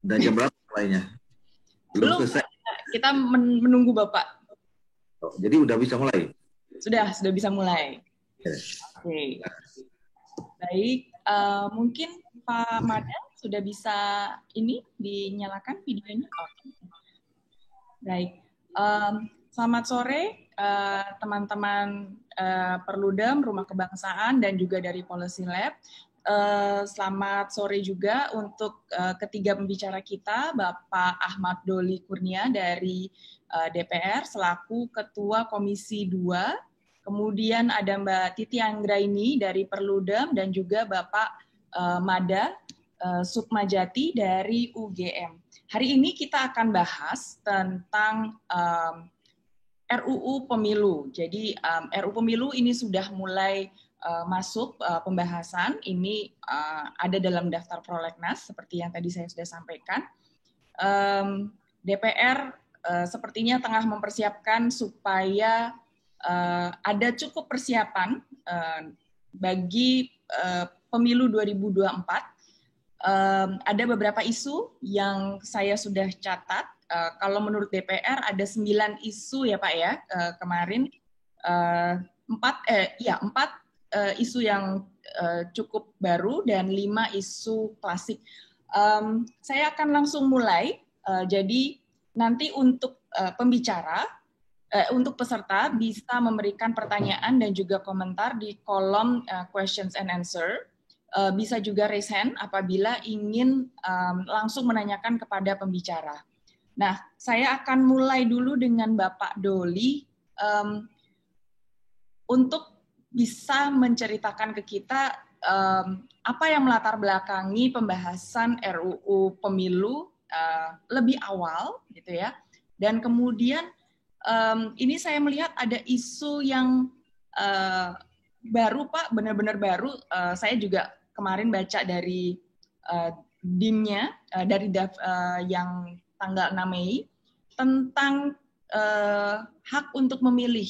Dan jam berapa mulainya? Belum selesai. Kita menunggu Bapak. Oh, jadi udah bisa mulai? Sudah bisa mulai. Yes. Oke. Baik, mungkin Pak Mada sudah bisa ini dinyalakan videonya? Oke. Baik, selamat sore teman-teman Perludem, Rumah Kebangsaan, dan juga dari Policy Lab. Selamat sore juga untuk ketiga pembicara kita, Bapak Ahmad Doli Kurnia dari DPR selaku Ketua Komisi 2, kemudian ada Mbak Titi Anggraini dari Perludem, dan juga Bapak Mada Sukmajati dari UGM. Hari ini kita akan bahas tentang RUU Pemilu. Jadi RUU Pemilu ini sudah mulai masuk pembahasan. Ini ada dalam daftar prolegnas seperti yang tadi saya sudah sampaikan. DPR sepertinya tengah mempersiapkan supaya ada cukup persiapan bagi pemilu 2024. Ada beberapa isu yang saya sudah catat. Kalau menurut DPR ada 9 isu ya Pak ya, kemarin 4 isu yang cukup baru dan 5 isu klasik. Saya akan langsung mulai. Jadi nanti untuk pembicara, untuk peserta bisa memberikan pertanyaan dan juga komentar di kolom questions and answer. Bisa juga raise hand apabila ingin langsung menanyakan kepada pembicara. Nah, saya akan mulai dulu dengan Bapak Doli untuk bisa menceritakan ke kita apa yang melatar belakangi pembahasan RUU Pemilu lebih awal, gitu ya. Dan kemudian ini saya melihat ada isu yang baru Pak, benar-benar baru. Saya juga kemarin baca dari DIM-nya, dari yang tanggal 6 Mei, tentang hak untuk memilih.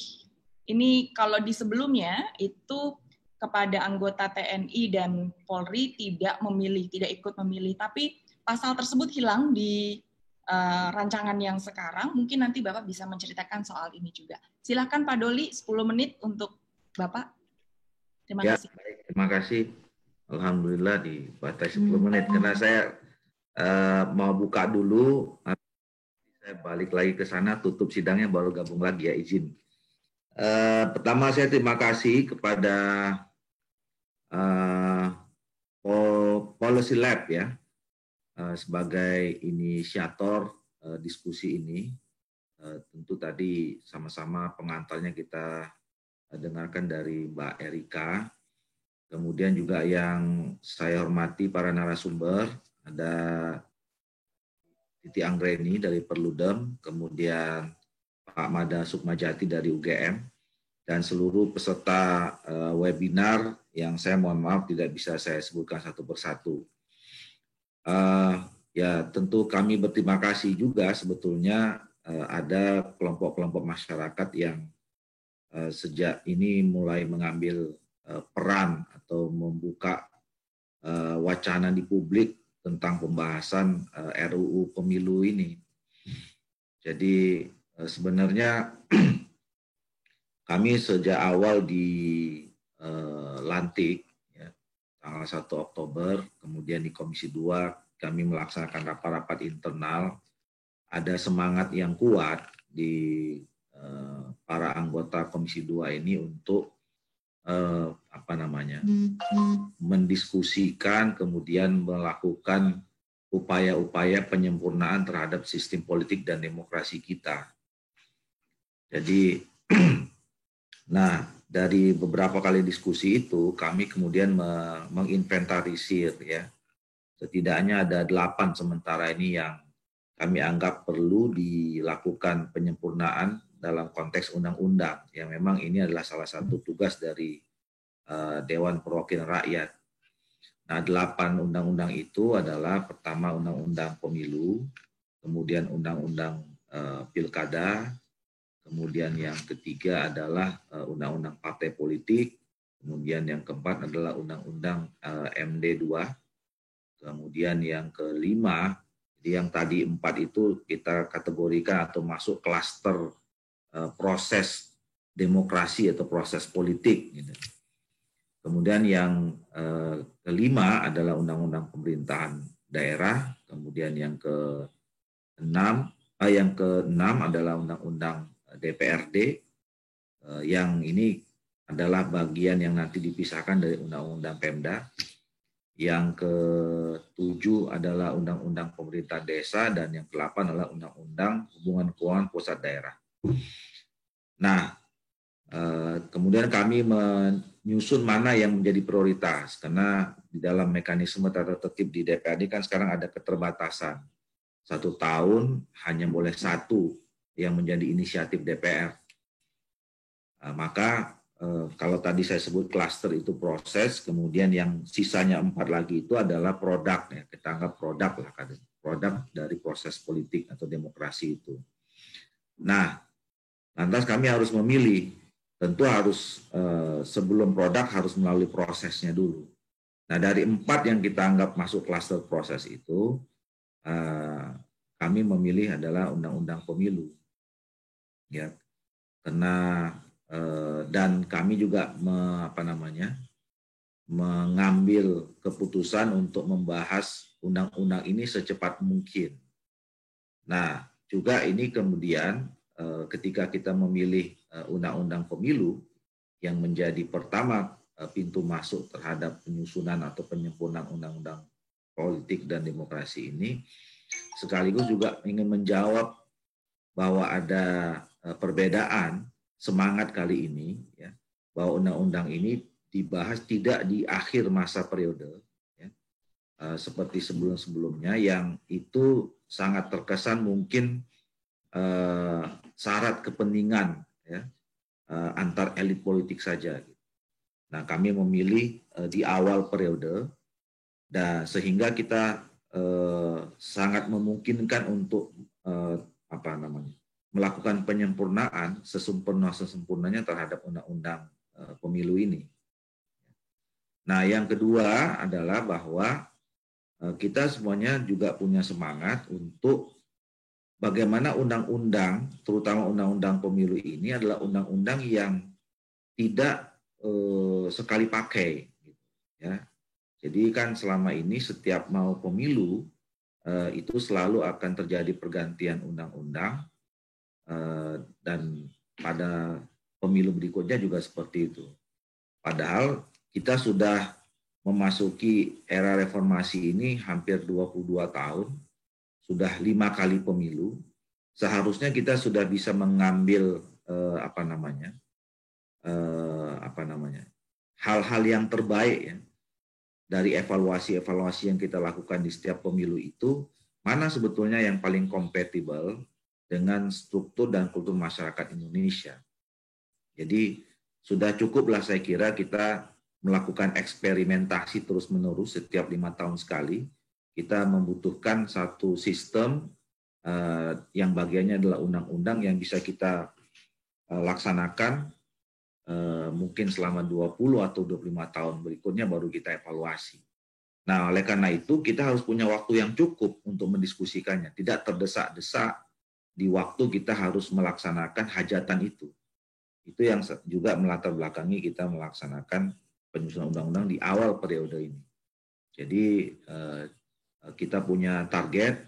Ini kalau di sebelumnya itu kepada anggota TNI dan Polri tidak memilih, tidak ikut memilih. Tapi pasal tersebut hilang di rancangan yang sekarang. Mungkin nanti Bapak bisa menceritakan soal ini juga. Silakan Pak Doli, 10 menit untuk Bapak. Terima kasih. Baik, terima kasih. Alhamdulillah dibatasi 10 menit. Karena saya mau buka dulu, saya balik lagi ke sana, tutup sidangnya baru gabung lagi ya, izin. Pertama saya terima kasih kepada Policy Lab ya, sebagai inisiator diskusi ini. Tentu tadi sama-sama pengantarnya kita dengarkan dari Mbak Erika. Kemudian juga yang saya hormati para narasumber, ada Titi Anggraini dari Perludem, kemudian Pak Mada Sukmajati dari UGM, dan seluruh peserta webinar yang saya mohon maaf tidak bisa saya sebutkan satu persatu. Ya tentu kami berterima kasih juga sebetulnya ada kelompok-kelompok masyarakat yang sejak ini mulai mengambil peran atau membuka wacana di publik tentang pembahasan RUU Pemilu ini. Jadi sebenarnya kami sejak awal dilantik ya, tanggal 1 Oktober, kemudian di Komisi 2 kami melaksanakan rapat-rapat internal. Ada semangat yang kuat di para anggota Komisi 2 ini untuk mendiskusikan, kemudian melakukan upaya-upaya penyempurnaan terhadap sistem politik dan demokrasi kita. Jadi, nah dari beberapa kali diskusi itu kami kemudian menginventarisir ya, setidaknya ada 8 sementara ini yang kami anggap perlu dilakukan penyempurnaan dalam konteks undang-undang, yang memang ini adalah salah satu tugas dari Dewan Perwakilan Rakyat. Nah, 8 undang-undang itu adalah pertama Undang-Undang Pemilu, kemudian Undang-Undang Pilkada, kemudian yang ketiga adalah Undang-Undang Partai Politik, kemudian yang keempat adalah Undang-Undang MD2, kemudian yang kelima Jadi yang tadi 4 itu kita kategorikan atau masuk klaster proses demokrasi atau proses politik. Gitu. Kemudian yang kelima adalah undang-undang pemerintahan daerah. Kemudian yang keenam adalah undang-undang DPRD. Yang ini adalah bagian yang nanti dipisahkan dari undang-undang Pemda. Yang ke-7 adalah undang-undang pemerintah desa, dan yang ke-8 adalah undang-undang hubungan keuangan pusat daerah. Nah, kemudian kami menyusun mana yang menjadi prioritas, karena di dalam mekanisme tata tertib di DPRD kan sekarang ada keterbatasan. 1 tahun hanya boleh 1 yang menjadi inisiatif DPR. Maka kalau tadi saya sebut klaster itu proses, kemudian yang sisanya 4 lagi itu adalah produk, ya, kita anggap produk lah, produk dari proses politik atau demokrasi itu. Nah, lantas kami harus memilih, tentu harus sebelum produk harus melalui prosesnya dulu. Nah, dari 4 yang kita anggap masuk klaster proses itu, kami memilih adalah undang-undang pemilu, ya, karena dan kami juga mengambil keputusan untuk membahas undang-undang ini secepat mungkin. Nah, juga ini kemudian ketika kita memilih undang-undang pemilu yang menjadi pertama pintu masuk terhadap penyusunan atau penyempurnaan undang-undang politik dan demokrasi ini, sekaligus juga ingin menjawab bahwa ada perbedaan semangat kali ini, ya, bahwa undang-undang ini dibahas tidak di akhir masa periode, ya, seperti sebelum-sebelumnya yang itu sangat terkesan mungkin syarat kepentingan, ya, antar elit politik saja. Nah, kami memilih di awal periode, dan sehingga kita sangat memungkinkan untuk melakukan penyempurnaan sesempurnanya terhadap undang-undang pemilu ini. Nah, yang kedua adalah bahwa kita semuanya juga punya semangat untuk bagaimana undang-undang, terutama undang-undang pemilu ini adalah undang-undang yang tidak sekali pakai. Ya. Jadi kan selama ini setiap mau pemilu itu selalu akan terjadi pergantian undang-undang. Dan pada pemilu berikutnya juga seperti itu. Padahal kita sudah memasuki era reformasi ini hampir 22 tahun, sudah 5 kali pemilu. Seharusnya kita sudah bisa mengambil hal-hal yang terbaik, ya, dari evaluasi-evaluasi yang kita lakukan di setiap pemilu itu, mana sebetulnya yang paling kompatibel dengan struktur dan kultur masyarakat Indonesia. Jadi sudah cukuplah saya kira kita melakukan eksperimentasi terus-menerus setiap 5 tahun sekali. Kita membutuhkan satu sistem yang bagiannya adalah undang-undang yang bisa kita laksanakan mungkin selama 20 atau 25 tahun berikutnya baru kita evaluasi. Nah, oleh karena itu kita harus punya waktu yang cukup untuk mendiskusikannya, tidak terdesak-desak di waktu kita harus melaksanakan hajatan itu. Itu yang juga melatar belakangi kita melaksanakan penyusunan undang-undang di awal periode ini. Jadi kita punya target,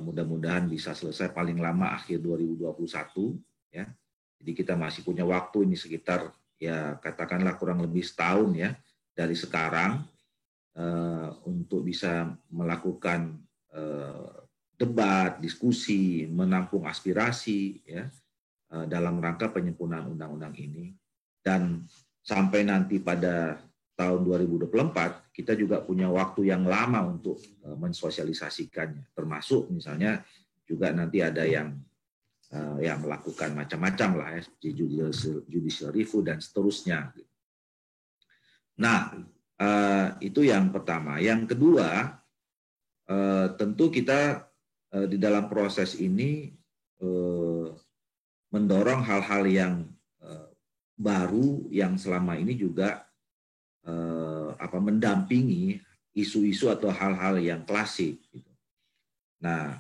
mudah-mudahan bisa selesai paling lama akhir 2021. Ya. Jadi kita masih punya waktu ini sekitar, ya katakanlah kurang lebih setahun, ya, dari sekarang untuk bisa melakukan debat, diskusi, menampung aspirasi, ya, dalam rangka penyempurnaan undang-undang ini. Dan sampai nanti pada tahun 2024, kita juga punya waktu yang lama untuk mensosialisasikannya. Termasuk misalnya juga nanti ada yang melakukan macam-macam lah, ya, judicial review dan seterusnya. Nah, itu yang pertama. Yang kedua, tentu kita di dalam proses ini mendorong hal-hal yang baru yang selama ini juga mendampingi isu-isu atau hal-hal yang klasik. Gitu. Nah,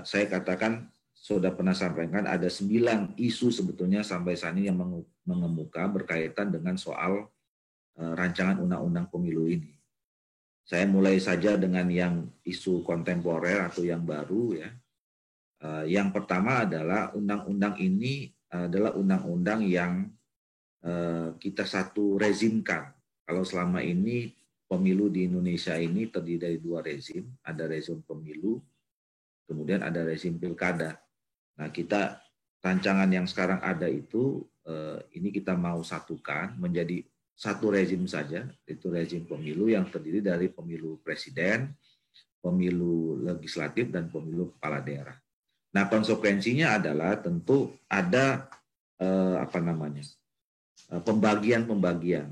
saya katakan sudah pernah sampaikan ada 9 isu sebetulnya sampai saat ini yang mengemuka berkaitan dengan soal rancangan undang-undang pemilu ini. Saya mulai saja dengan yang isu kontemporer atau yang baru ya. Yang pertama adalah undang-undang ini adalah undang-undang yang kita satu rezimkan. Kalau selama ini pemilu di Indonesia ini terdiri dari 2 rezim, ada rezim pemilu, kemudian ada rezim pilkada. Nah, rancangan yang sekarang ada itu, ini kita mau satukan menjadi satu rezim saja, itu rezim pemilu yang terdiri dari pemilu presiden, pemilu legislatif, dan pemilu kepala daerah. Nah, konsekuensinya adalah tentu ada pembagian-pembagian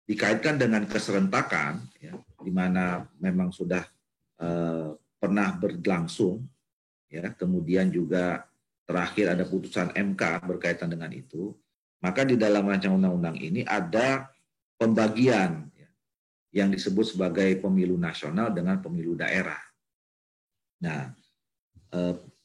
dikaitkan dengan keserentakan, ya, di mana memang sudah pernah berlangsung, ya, kemudian juga terakhir ada putusan MK berkaitan dengan itu, maka di dalam rancangan undang-undang ini ada pembagian ya, yang disebut sebagai pemilu nasional dengan pemilu daerah. Nah,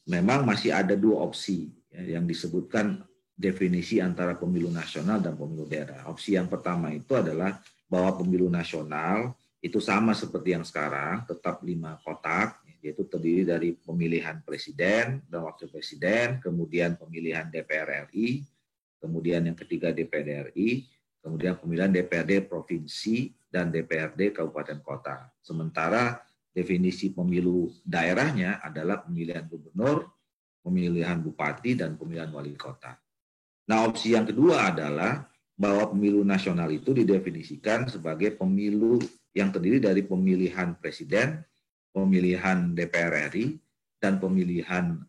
memang masih ada 2 opsi ya, yang disebutkan definisi antara pemilu nasional dan pemilu daerah. Opsi yang pertama itu adalah bahwa pemilu nasional itu sama seperti yang sekarang, tetap 5 kotak, yaitu terdiri dari pemilihan presiden dan wakil presiden, kemudian pemilihan DPR RI, kemudian yang ketiga DPD RI, kemudian pemilihan DPRD provinsi dan DPRD kabupaten kota. Sementara definisi pemilu daerahnya adalah pemilihan gubernur, pemilihan bupati, dan pemilihan wali kota. Nah, opsi yang kedua adalah bahwa pemilu nasional itu didefinisikan sebagai pemilu yang terdiri dari pemilihan presiden, pemilihan DPR RI, dan pemilihan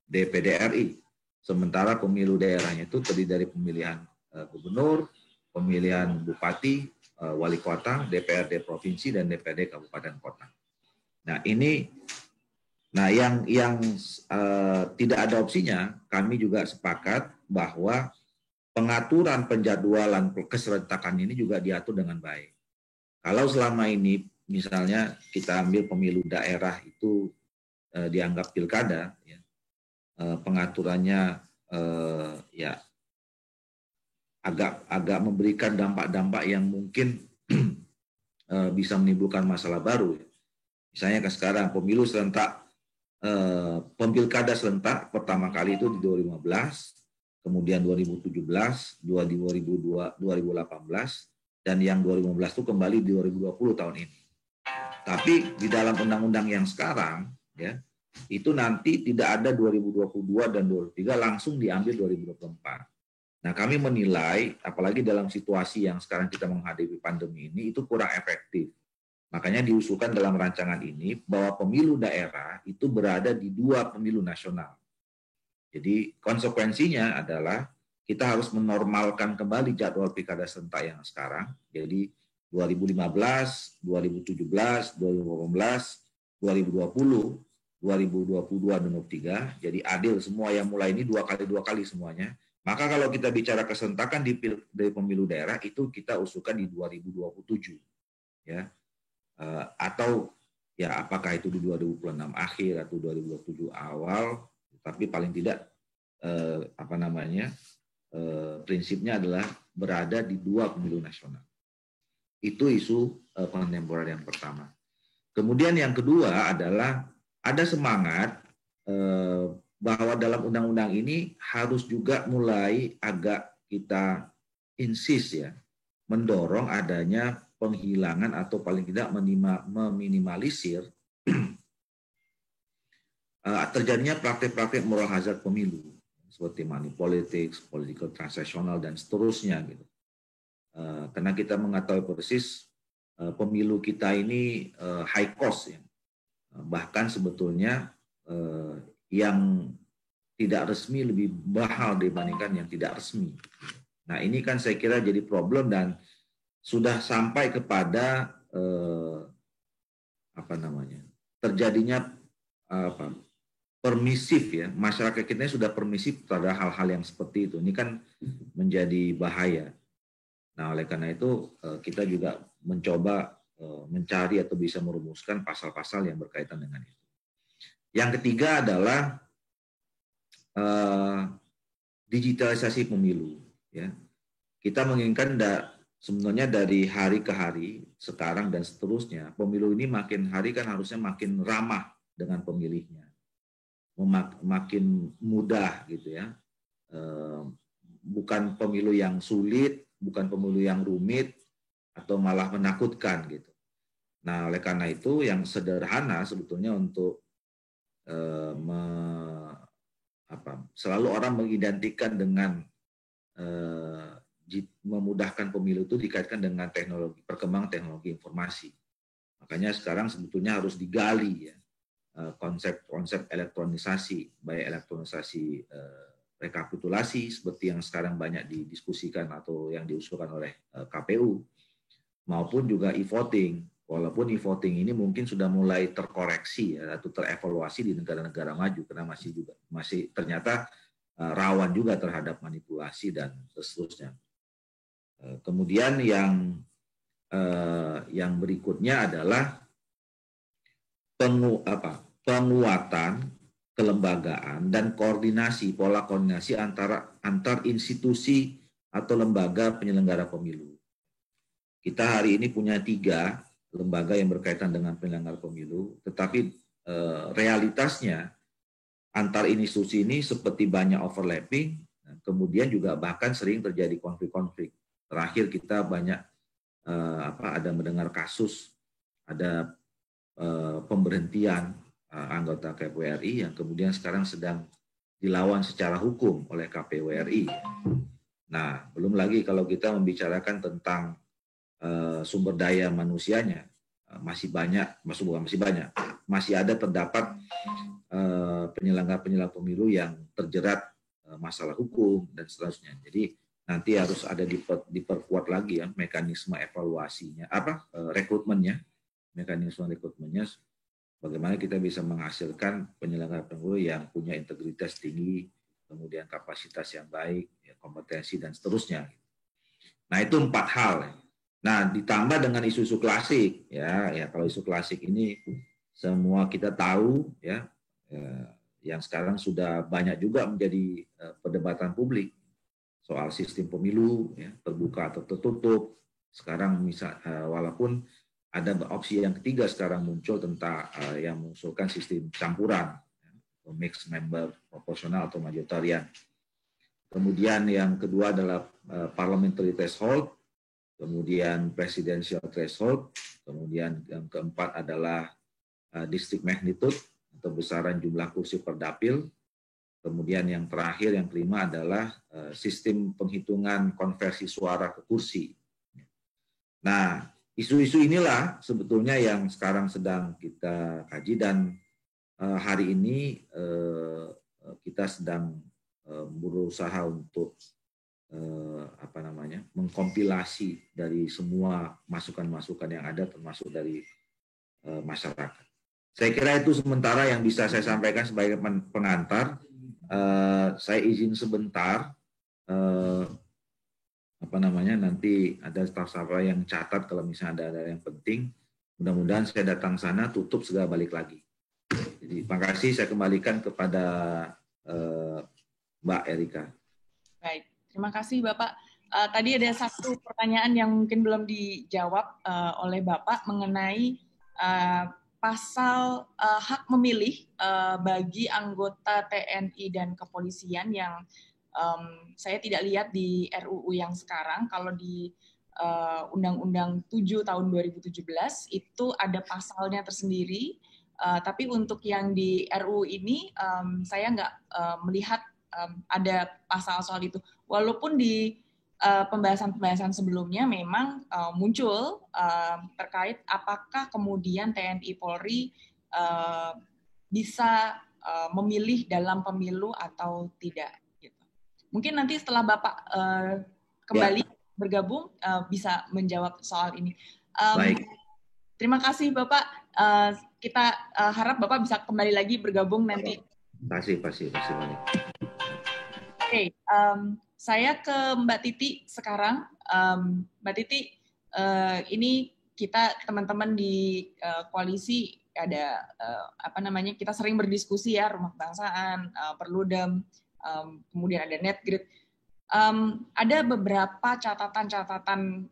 DPD RI. Sementara pemilu daerahnya itu terdiri dari pemilihan gubernur, pemilihan bupati, wali kota, DPRD provinsi, dan DPRD kabupaten kota. Nah, yang tidak ada opsinya, kami juga sepakat bahwa pengaturan penjadwalan keserentakan ini juga diatur dengan baik. Kalau selama ini misalnya kita ambil pemilu daerah itu dianggap pilkada, ya, pengaturannya ya agak memberikan dampak-dampak yang mungkin bisa menimbulkan masalah baru. Misalnya sekarang pemilu serentak, pilkada serentak pertama kali itu di 2015, kemudian 2017, 2018, dan yang 2015 itu kembali di 2020 tahun ini. Tapi di dalam undang-undang yang sekarang, ya, itu nanti tidak ada 2022 dan 2023, langsung diambil 2024. Nah, kami menilai, apalagi dalam situasi yang sekarang kita menghadapi pandemi ini, itu kurang efektif. Makanya diusulkan dalam rancangan ini bahwa pemilu daerah itu berada di 2 pemilu nasional. Jadi konsekuensinya adalah kita harus menormalkan kembali jadwal pilkada serentak yang sekarang. Jadi 2015, 2017, 2018, 2020, 2022, dan 2023. Jadi adil semua yang mulai ini 2 kali semuanya. Maka kalau kita bicara keserentakan dari pemilu daerah itu kita usulkan di 2027. Ya. Atau ya apakah itu di 2026 akhir atau 2027 awal, tapi paling tidak prinsipnya adalah berada di 2 pemilu nasional. Itu isu kontemporer yang pertama. Kemudian yang kedua adalah ada semangat bahwa dalam undang-undang ini harus juga mulai agak kita insist ya, mendorong adanya penghilangan atau paling tidak meminimalisir terjadinya praktik-praktik moral hazard pemilu seperti money politics, political transactional, dan seterusnya gitu. Karena kita mengetahui persis pemilu kita ini high cost ya. Bahkan sebetulnya yang tidak resmi lebih mahal dibandingkan yang tidak resmi. Nah, ini kan saya kira jadi problem dan sudah sampai kepada terjadinya permisif ya, masyarakat kita sudah permisif pada hal-hal yang seperti itu. Ini kan menjadi bahaya. Nah, oleh karena itu kita juga mencoba mencari atau bisa merumuskan pasal-pasal yang berkaitan dengan itu. Yang ketiga adalah digitalisasi pemilu. Ya. Kita menginginkan sebenarnya dari hari ke hari, sekarang dan seterusnya, pemilu ini makin hari kan harusnya makin ramah dengan pemilihnya, makin mudah gitu ya. Bukan pemilu yang sulit, bukan pemilu yang rumit, atau malah menakutkan gitu. Nah, oleh karena itu yang sederhana sebetulnya untuk selalu orang mengidentikan dengan memudahkan pemilu itu dikaitkan dengan teknologi, perkembangan teknologi informasi. Makanya sekarang sebetulnya harus digali ya konsep elektronisasi, baik elektronisasi rekapitulasi seperti yang sekarang banyak didiskusikan atau yang diusulkan oleh KPU, maupun juga e-voting. Walaupun e-voting ini mungkin sudah mulai terkoreksi ya, atau terevaluasi di negara-negara maju karena masih ternyata rawan juga terhadap manipulasi dan seterusnya. Kemudian yang berikutnya adalah penguatan kelembagaan dan pola koordinasi antar institusi atau lembaga penyelenggara pemilu. Kita hari ini punya 3 lembaga yang berkaitan dengan penyelenggara pemilu, tetapi realitasnya antar institusi ini seperti banyak overlapping, kemudian juga bahkan sering terjadi konflik-konflik. Terakhir kita banyak ada mendengar kasus ada pemberhentian anggota KPU RI yang kemudian sekarang sedang dilawan secara hukum oleh KPU RI. Nah, belum lagi kalau kita membicarakan tentang sumber daya manusianya, masih ada terdapat penyelenggara pemilu yang terjerat masalah hukum dan seterusnya. Jadi nanti harus ada diperkuat lagi ya mekanisme evaluasinya, rekrutmennya, bagaimana kita bisa menghasilkan penyelenggara pemilu yang punya integritas tinggi, kemudian kapasitas yang baik, ya, kompetensi dan seterusnya. Nah, itu 4 hal. Nah, ditambah dengan isu-isu klasik, ya kalau isu klasik ini semua kita tahu, ya, yang sekarang sudah banyak juga menjadi perdebatan publik soal sistem pemilu, ya, terbuka atau tertutup. Sekarang walaupun ada opsi yang ketiga sekarang muncul tentang yang mengusulkan sistem campuran, ya, mixed member, proporsional atau majoritarian. Kemudian yang kedua adalah parliamentary threshold, kemudian presidential threshold, kemudian yang keempat adalah district magnitude atau besaran jumlah kursi per dapil, kemudian yang terakhir yang kelima adalah sistem penghitungan konversi suara ke kursi. Nah, isu-isu inilah sebetulnya yang sekarang sedang kita kaji dan hari ini kita sedang berusaha untuk mengkompilasi dari semua masukan-masukan yang ada termasuk dari masyarakat. Saya kira itu sementara yang bisa saya sampaikan sebagai pengantar. Saya izin sebentar nanti ada staf-staf yang catat kalau misalnya ada yang penting. Mudah-mudahan saya datang sana tutup segera balik lagi. Jadi terima kasih, saya kembalikan kepada Mbak Erika. Baik, terima kasih Bapak. Tadi ada satu pertanyaan yang mungkin belum dijawab oleh Bapak mengenai pasal hak memilih bagi anggota TNI dan kepolisian yang saya tidak lihat di RUU yang sekarang. Kalau di Undang-Undang 7 tahun 2017 itu ada pasalnya tersendiri, tapi untuk yang di RUU ini saya nggak melihat ada pasal soal itu. Walaupun di pembahasan-pembahasan sebelumnya memang muncul terkait apakah kemudian TNI Polri bisa memilih dalam pemilu atau tidak. Gitu. Mungkin nanti setelah Bapak kembali bergabung bisa menjawab soal ini. Baik. Terima kasih Bapak. Kita harap Bapak bisa kembali lagi bergabung nanti. Terima kasih banyak. Oke, saya ke Mbak Titi sekarang. Mbak Titi, ini kita teman-teman di koalisi kita sering berdiskusi ya, Rumah Kebangsaan, Perludem, kemudian ada Netgrid. Ada beberapa catatan-catatan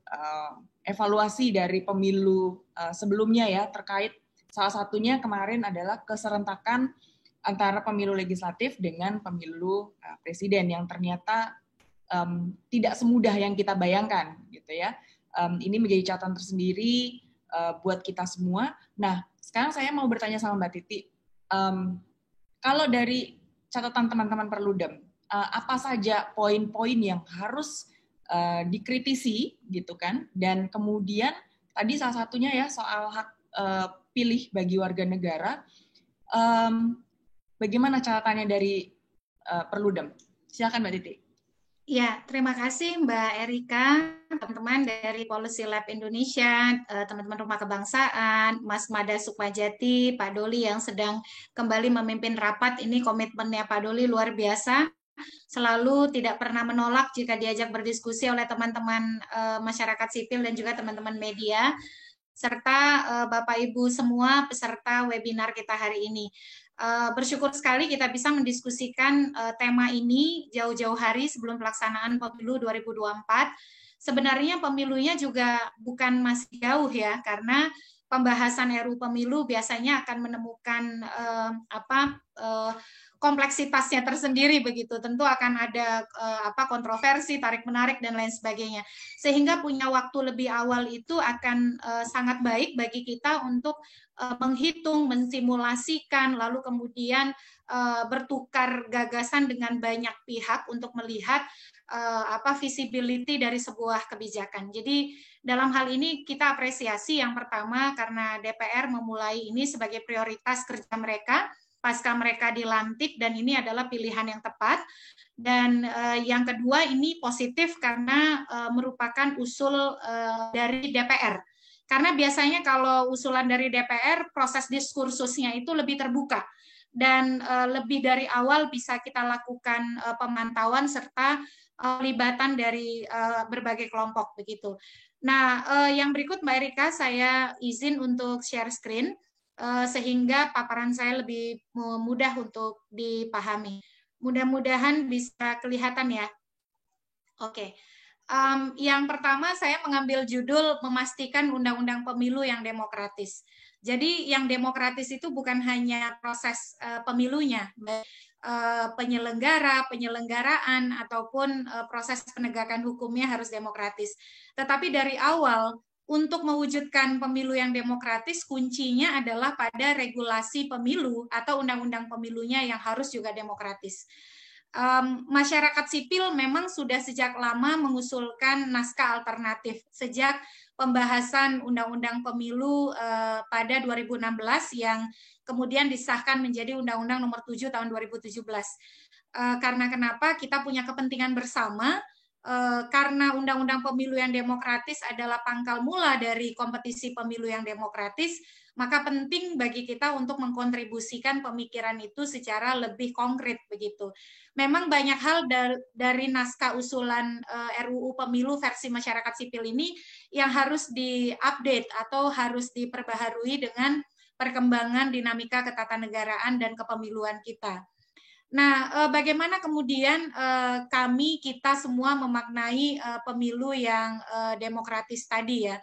evaluasi dari pemilu sebelumnya ya, terkait salah satunya kemarin adalah keserentakan antara pemilu legislatif dengan pemilu presiden yang ternyata tidak semudah yang kita bayangkan gitu ya. Ini menjadi catatan tersendiri buat kita semua. Nah, sekarang saya mau bertanya sama Mbak Titi, kalau dari catatan teman-teman Perludem, apa saja poin-poin yang harus dikritisi gitu kan, dan kemudian tadi salah satunya ya soal hak pilih bagi warga negara, bagaimana catatannya dari Perludem? Silakan Mbak Titi. Ya, terima kasih Mbak Erika, teman-teman dari Policy Lab Indonesia, teman-teman Rumah Kebangsaan, Mas Mada Sukmajati, Pak Doli yang sedang kembali memimpin rapat. Ini komitmennya Pak Doli luar biasa, selalu tidak pernah menolak jika diajak berdiskusi oleh teman-teman masyarakat sipil dan juga teman-teman media, serta Bapak Ibu semua peserta webinar kita hari ini. Bersyukur sekali kita bisa mendiskusikan tema ini jauh-jauh hari sebelum pelaksanaan pemilu 2024. Sebenarnya pemilunya juga bukan masih jauh ya, karena pembahasan RUU Pemilu biasanya akan menemukan kompleksitasnya tersendiri begitu. Tentu akan ada kontroversi, tarik-menarik dan lain sebagainya. Sehingga punya waktu lebih awal itu akan sangat baik bagi kita untuk menghitung, mensimulasikan, lalu kemudian bertukar gagasan dengan banyak pihak untuk melihat visibility dari sebuah kebijakan. Jadi dalam hal ini kita apresiasi yang pertama karena DPR memulai ini sebagai prioritas kerja mereka pasca mereka dilantik, dan ini adalah pilihan yang tepat. Dan yang kedua ini positif karena merupakan usul dari DPR. Karena biasanya kalau usulan dari DPR, proses diskursusnya itu lebih terbuka dan lebih dari awal bisa kita lakukan pemantauan serta pelibatan dari berbagai kelompok begitu. Nah, yang berikut Mbak Erika, saya izin untuk share screen sehingga paparan saya lebih mudah untuk dipahami. Mudah-mudahan bisa kelihatan ya. Oke. Yang pertama saya mengambil judul memastikan undang-undang pemilu yang demokratis. Jadi yang demokratis itu bukan hanya proses pemilunya, penyelenggaraan ataupun proses penegakan hukumnya harus demokratis. Tetapi dari awal untuk mewujudkan pemilu yang demokratis kuncinya adalah pada regulasi pemilu atau undang-undang pemilunya yang harus juga demokratis. Masyarakat sipil memang sudah sejak lama mengusulkan naskah alternatif sejak pembahasan Undang-Undang Pemilu pada 2016 yang kemudian disahkan menjadi Undang-Undang Nomor 7 Tahun 2017. Karena kenapa? Kita punya kepentingan bersama karena Undang-Undang Pemilu yang demokratis adalah pangkal mula dari kompetisi pemilu yang demokratis, maka penting bagi kita untuk mengkontribusikan pemikiran itu secara lebih konkret begitu. Memang banyak hal dari naskah usulan RUU Pemilu versi masyarakat sipil ini yang harus diupdate atau harus diperbaharui dengan perkembangan dinamika ketatanegaraan dan kepemiluan kita. Nah, bagaimana kemudian kita semua memaknai pemilu yang demokratis tadi ya?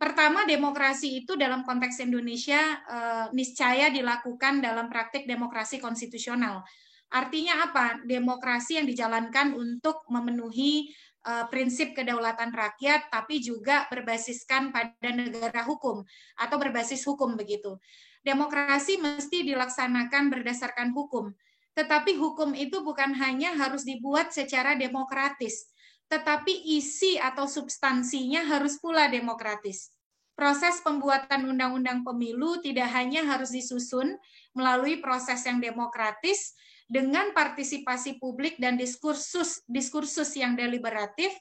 Pertama, demokrasi itu dalam konteks Indonesia niscaya dilakukan dalam praktik demokrasi konstitusional. Artinya apa? Demokrasi yang dijalankan untuk memenuhi prinsip kedaulatan rakyat, tapi juga berbasiskan pada negara hukum atau berbasis hukum begitu. Demokrasi mesti dilaksanakan berdasarkan hukum, tetapi hukum itu bukan hanya harus dibuat secara demokratis, tetapi isi atau substansinya harus pula demokratis. Proses pembuatan undang-undang pemilu tidak hanya harus disusun melalui proses yang demokratis dengan partisipasi publik dan diskursus yang deliberatif,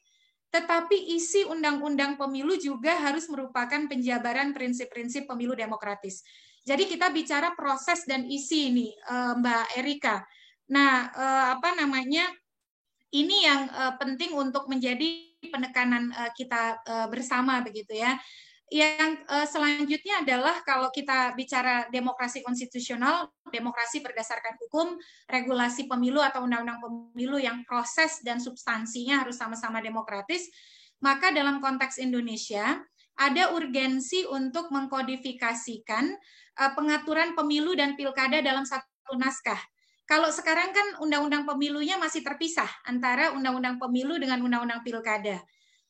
tetapi isi undang-undang pemilu juga harus merupakan penjabaran prinsip-prinsip pemilu demokratis. Jadi kita bicara proses dan isi ini, Mbak Erika. Nah, ini yang penting untuk menjadi penekanan kita bersama begitu ya. yang selanjutnya adalah kalau kita bicara demokrasi konstitusional, demokrasi berdasarkan hukum, regulasi pemilu atau undang-undang pemilu yang proses dan substansinya harus sama-sama demokratis, maka dalam konteks Indonesia ada urgensi untuk mengkodifikasikan pengaturan pemilu dan pilkada dalam satu naskah. Kalau sekarang kan undang-undang pemilunya masih terpisah antara undang-undang pemilu dengan undang-undang pilkada.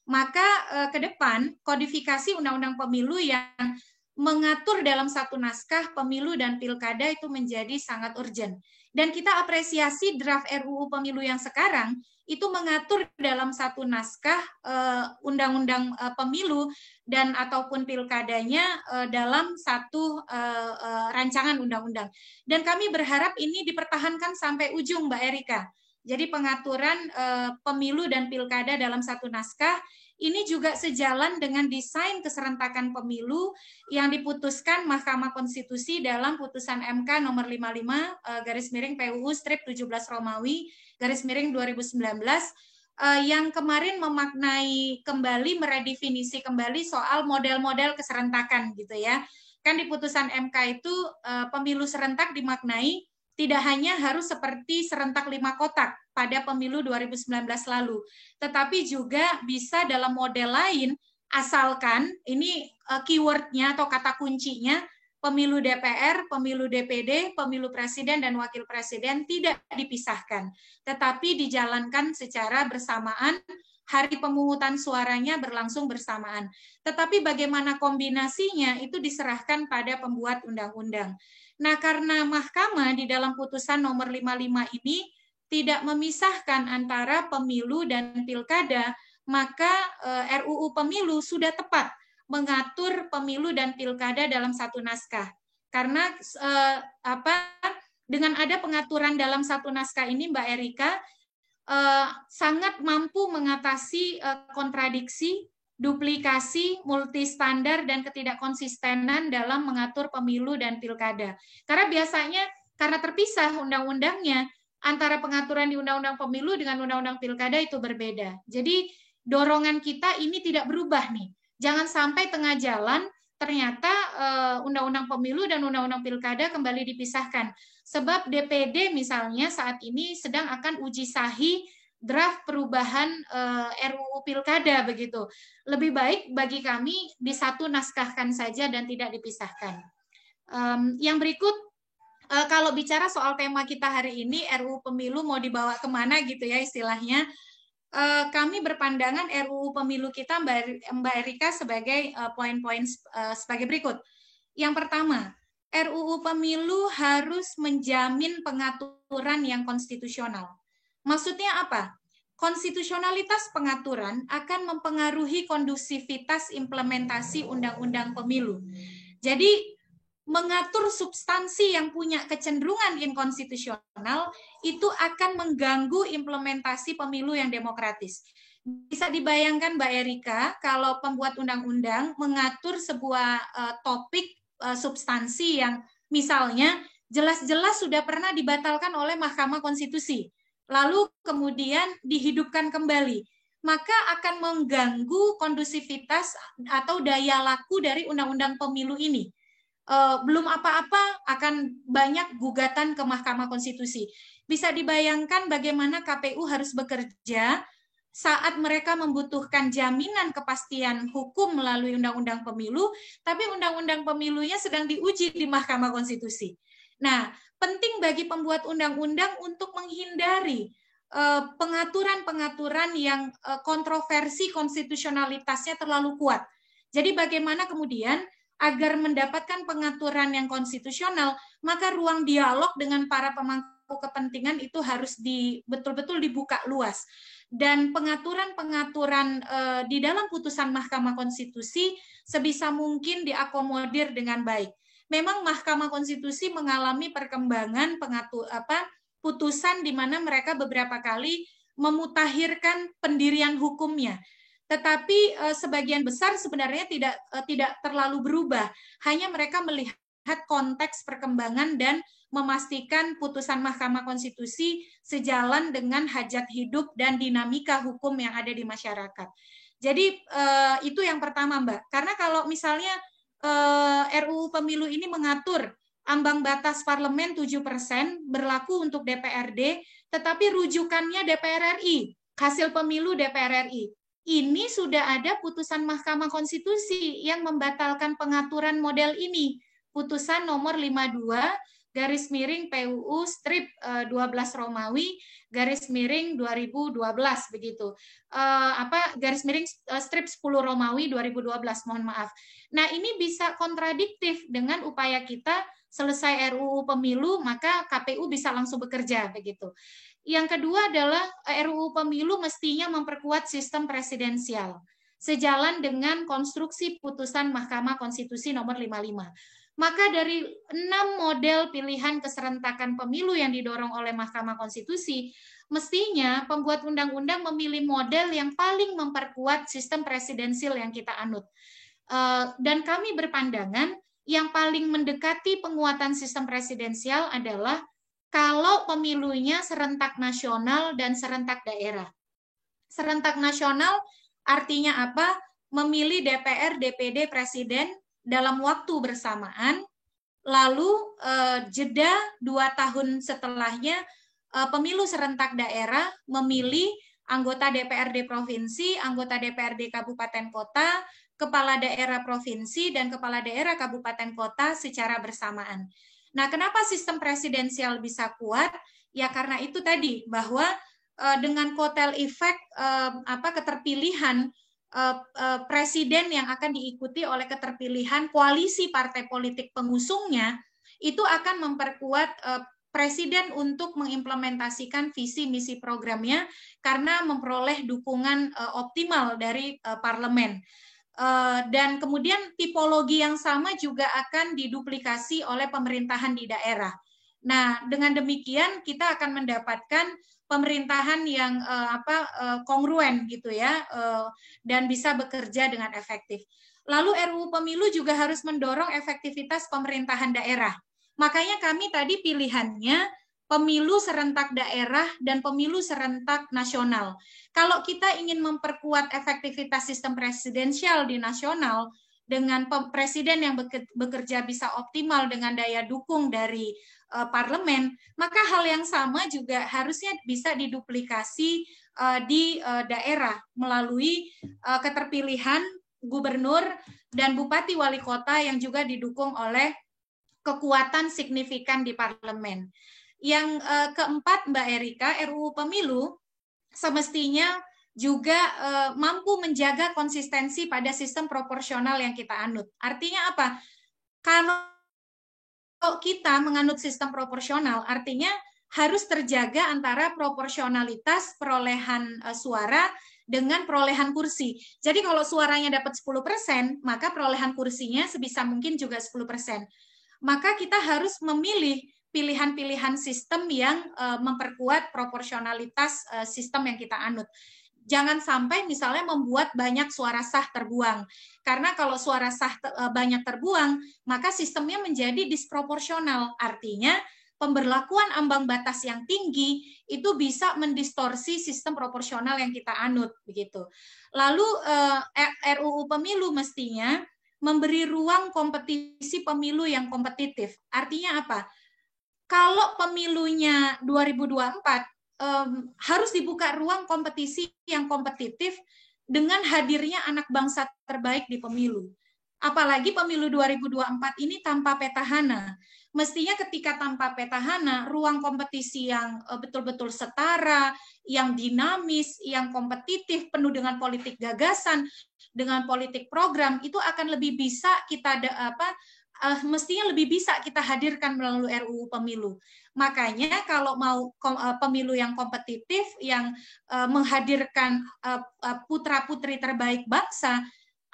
Maka ke depan kodifikasi undang-undang pemilu yang mengatur dalam satu naskah pemilu dan pilkada itu menjadi sangat urgent. Dan kita apresiasi draft RUU pemilu yang sekarang itu mengatur dalam satu naskah undang-undang pemilu dan ataupun pilkadanya dalam satu rancangan undang-undang. Dan kami berharap ini dipertahankan sampai ujung, Mbak Erika. Jadi pengaturan pemilu dan pilkada dalam satu naskah ini juga sejalan dengan desain keserentakan pemilu yang diputuskan Mahkamah Konstitusi dalam putusan MK nomor 55 garis miring PUU strip 17 Romawi garis miring 2019 yang kemarin memaknai kembali, meredefinisi kembali soal model-model keserentakan gitu ya. Kan di putusan MK itu pemilu serentak dimaknai tidak hanya harus seperti serentak 5 kotak pada pemilu 2019 lalu, tetapi juga bisa dalam model lain, asalkan ini keywordnya atau kata kuncinya, pemilu DPR, pemilu DPD, pemilu presiden dan wakil presiden tidak dipisahkan, tetapi dijalankan secara bersamaan, hari pemungutan suaranya berlangsung bersamaan. Tetapi bagaimana kombinasinya itu diserahkan pada pembuat undang-undang. Nah, karena Mahkamah di dalam putusan nomor 55 ini tidak memisahkan antara pemilu dan pilkada, maka RUU pemilu sudah tepat mengatur pemilu dan pilkada dalam satu naskah. Karena dengan ada pengaturan dalam satu naskah ini, Mbak Erika, sangat mampu mengatasi kontradiksi, duplikasi, multistandar, dan ketidakkonsistenan dalam mengatur pemilu dan pilkada. Karena biasanya karena terpisah undang-undangnya, antara pengaturan di undang-undang pemilu dengan undang-undang pilkada itu berbeda. Jadi dorongan kita ini tidak berubah nih. Jangan sampai tengah jalan ternyata undang-undang pemilu dan undang-undang pilkada kembali dipisahkan. Sebab DPD misalnya saat ini sedang akan uji sahih draft perubahan RUU Pilkada begitu. Lebih baik bagi kami di satu naskahkan saja dan tidak dipisahkan. Yang berikut, kalau bicara soal tema kita hari ini, RUU Pemilu mau dibawa kemana gitu ya istilahnya, kami berpandangan RUU Pemilu kita Mbak Erika sebagai poin-poin sebagai berikut. Yang pertama, RUU Pemilu harus menjamin pengaturan yang konstitusional. Maksudnya apa? Konstitusionalitas pengaturan akan mempengaruhi kondusivitas implementasi undang-undang pemilu. Jadi, mengatur substansi yang punya kecenderungan inkonstitusional itu akan mengganggu implementasi pemilu yang demokratis. Bisa dibayangkan Mbak Erika, kalau pembuat undang-undang mengatur sebuah topik substansi yang misalnya jelas-jelas sudah pernah dibatalkan oleh Mahkamah Konstitusi, lalu kemudian dihidupkan kembali, maka akan mengganggu kondusivitas atau daya laku dari undang-undang pemilu ini. Belum apa-apa akan banyak gugatan ke Mahkamah Konstitusi. Bisa dibayangkan bagaimana KPU harus bekerja saat mereka membutuhkan jaminan kepastian hukum melalui undang-undang pemilu, tapi undang-undang pemilunya sedang diuji di Mahkamah Konstitusi. Nah, penting bagi pembuat undang-undang untuk menghindari pengaturan-pengaturan yang kontroversi konstitusionalitasnya terlalu kuat. Jadi bagaimana kemudian agar mendapatkan pengaturan yang konstitusional, maka ruang dialog dengan para pemangku kepentingan itu harus betul-betul dibuka luas. Dan pengaturan-pengaturan di dalam putusan Mahkamah Konstitusi sebisa mungkin diakomodir dengan baik. Memang Mahkamah Konstitusi mengalami perkembangan putusan di mana mereka beberapa kali memutakhirkan pendirian hukumnya. Tetapi sebagian besar sebenarnya tidak terlalu berubah. Hanya mereka melihat konteks perkembangan dan memastikan putusan Mahkamah Konstitusi sejalan dengan hajat hidup dan dinamika hukum yang ada di masyarakat. Jadi itu yang pertama, Mbak. Karena kalau misalnya RUU Pemilu ini mengatur ambang batas parlemen 7% berlaku untuk DPRD, tetapi rujukannya DPR RI, hasil pemilu DPR RI. Ini sudah ada putusan Mahkamah Konstitusi yang membatalkan pengaturan model ini. Putusan nomor 52 PUU strip 12 Romawi /2012 begitu. Strip 10 Romawi 2012, mohon maaf. Nah, ini bisa kontradiktif dengan upaya kita selesai RUU Pemilu, maka KPU bisa langsung bekerja begitu. Yang kedua adalah RUU Pemilu mestinya memperkuat sistem presidensial sejalan dengan konstruksi putusan Mahkamah Konstitusi nomor 55. Maka dari 6 model pilihan keserentakan pemilu yang didorong oleh Mahkamah Konstitusi, mestinya pembuat undang-undang memilih model yang paling memperkuat sistem presidensial yang kita anut. Dan kami berpandangan yang paling mendekati penguatan sistem presidensial adalah kalau pemilunya serentak nasional dan serentak daerah. Serentak nasional artinya apa? Memilih DPR, DPD, Presiden dalam waktu bersamaan, lalu jeda 2 tahun setelahnya pemilu serentak daerah memilih anggota DPRD provinsi, anggota DPRD kabupaten kota, kepala daerah provinsi, dan kepala daerah kabupaten kota secara bersamaan. Nah, kenapa sistem presidensial bisa kuat? Ya karena itu tadi, bahwa dengan kotel efek keterpilihan presiden yang akan diikuti oleh keterpilihan koalisi partai politik pengusungnya, itu akan memperkuat presiden untuk mengimplementasikan visi misi programnya karena memperoleh dukungan optimal dari parlemen. Dan kemudian tipologi yang sama juga akan diduplikasi oleh pemerintahan di daerah. Nah, dengan demikian kita akan mendapatkan pemerintahan yang kongruen gitu ya, dan bisa bekerja dengan efektif. Lalu RUU Pemilu juga harus mendorong efektivitas pemerintahan daerah. Makanya kami tadi pilihannya pemilu serentak daerah dan pemilu serentak nasional. Kalau kita ingin memperkuat efektivitas sistem presidensial di nasional dengan presiden yang bekerja bisa optimal dengan daya dukung dari parlemen, maka hal yang sama juga harusnya bisa diduplikasi di daerah melalui keterpilihan gubernur dan bupati wali kota yang juga didukung oleh kekuatan signifikan di parlemen. Yang keempat, Mbak Erika, RUU Pemilu semestinya juga mampu menjaga konsistensi pada sistem proporsional yang kita anut. Artinya apa? Kalau kita menganut sistem proporsional, artinya harus terjaga antara proporsionalitas perolehan suara dengan perolehan kursi. Jadi kalau suaranya dapat 10%, maka perolehan kursinya sebisa mungkin juga 10%. Maka kita harus memilih pilihan-pilihan sistem yang memperkuat proporsionalitas sistem yang kita anut. Jangan sampai misalnya membuat banyak suara sah terbuang. Karena kalau suara sah banyak terbuang, maka sistemnya menjadi disproporsional. Artinya pemberlakuan ambang batas yang tinggi itu bisa mendistorsi sistem proporsional yang kita anut begitu. Lalu RUU Pemilu mestinya memberi ruang kompetisi pemilu yang kompetitif. Artinya apa? Kalau pemilunya 2024 harus dibuka ruang kompetisi yang kompetitif dengan hadirnya anak bangsa terbaik di pemilu. Apalagi pemilu 2024 ini tanpa petahana. Mestinya ketika tanpa petahana, ruang kompetisi yang betul-betul setara, yang dinamis, yang kompetitif, penuh dengan politik gagasan, dengan politik program, itu akan lebih bisa kita mestinya lebih bisa kita hadirkan melalui RUU Pemilu. Makanya kalau mau pemilu yang kompetitif, yang menghadirkan putra-putri terbaik bangsa,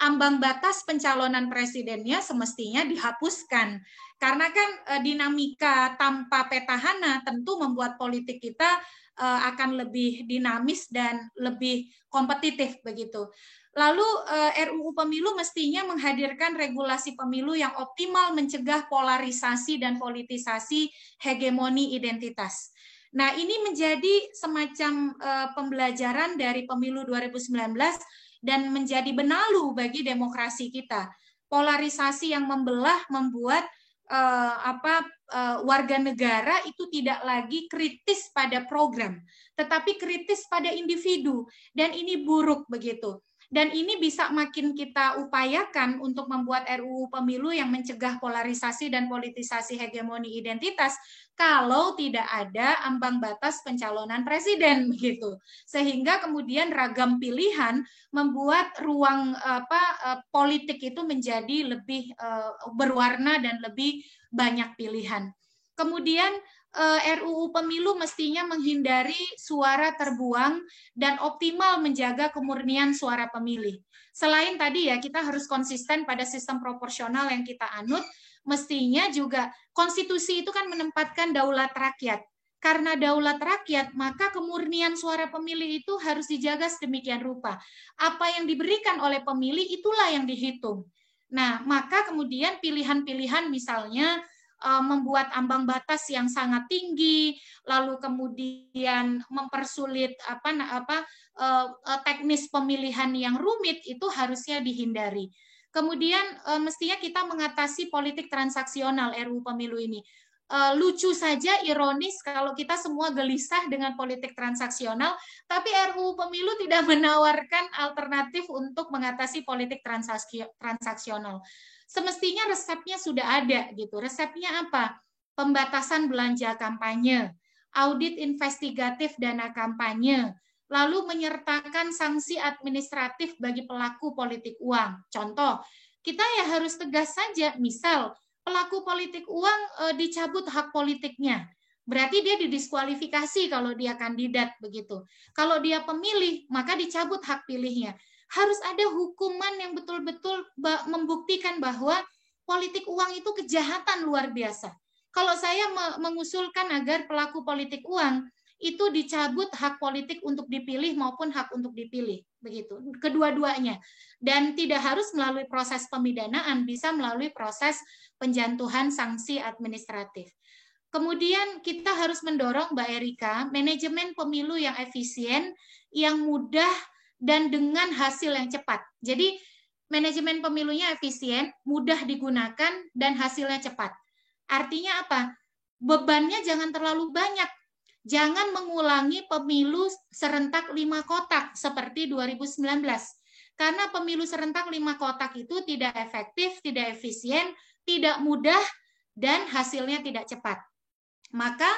ambang batas pencalonan presidennya semestinya dihapuskan. Karena kan dinamika tanpa petahana tentu membuat politik kita akan lebih dinamis dan lebih kompetitif begitu. Lalu RUU Pemilu mestinya menghadirkan regulasi pemilu yang optimal mencegah polarisasi dan politisasi hegemoni identitas. Nah, ini menjadi semacam pembelajaran dari pemilu 2019 dan menjadi benalu bagi demokrasi kita. Polarisasi yang membelah membuat warga negara itu tidak lagi kritis pada program, tetapi kritis pada individu, dan ini buruk begitu. Dan ini bisa makin kita upayakan untuk membuat RUU Pemilu yang mencegah polarisasi dan politisasi hegemoni identitas kalau tidak ada ambang batas pencalonan presiden begitu. Sehingga kemudian ragam pilihan membuat ruang politik itu menjadi lebih berwarna dan lebih banyak pilihan. Kemudian RUU Pemilu mestinya menghindari suara terbuang dan optimal menjaga kemurnian suara pemilih. Selain tadi ya, kita harus konsisten pada sistem proporsional yang kita anut, mestinya juga konstitusi itu kan menempatkan daulat rakyat. Karena daulat rakyat, maka kemurnian suara pemilih itu harus dijaga sedemikian rupa. Apa yang diberikan oleh pemilih itulah yang dihitung. Nah, maka kemudian pilihan-pilihan misalnya membuat ambang batas yang sangat tinggi, lalu kemudian mempersulit teknis pemilihan yang rumit, itu harusnya dihindari. Kemudian mestinya kita mengatasi politik transaksional RUU Pemilu ini. Lucu saja, ironis kalau kita semua gelisah dengan politik transaksional, tapi RUU Pemilu tidak menawarkan alternatif untuk mengatasi politik transaksional. Semestinya resepnya sudah ada gitu. Resepnya apa? Pembatasan belanja kampanye, audit investigatif dana kampanye, lalu menyertakan sanksi administratif bagi pelaku politik uang. Contoh, kita ya harus tegas saja, misal pelaku politik uang dicabut hak politiknya. Berarti dia didiskualifikasi kalau dia kandidat begitu. Kalau dia pemilih, maka dicabut hak pilihnya. Harus ada hukuman yang betul-betul membuktikan bahwa politik uang itu kejahatan luar biasa. Kalau saya mengusulkan agar pelaku politik uang itu dicabut hak politik untuk dipilih maupun hak untuk dipilih, begitu. Kedua-duanya. Dan tidak harus melalui proses pemidanaan, bisa melalui proses penjatuhan sanksi administratif. Kemudian kita harus mendorong, Mbak Erika, manajemen pemilu yang efisien, yang mudah, dan dengan hasil yang cepat. Jadi manajemen pemilunya efisien, mudah digunakan, dan hasilnya cepat. Artinya apa? Bebannya jangan terlalu banyak. Jangan mengulangi pemilu serentak 5 kotak seperti 2019. Karena pemilu serentak 5 kotak itu tidak efektif, tidak efisien, tidak mudah, dan hasilnya tidak cepat. Maka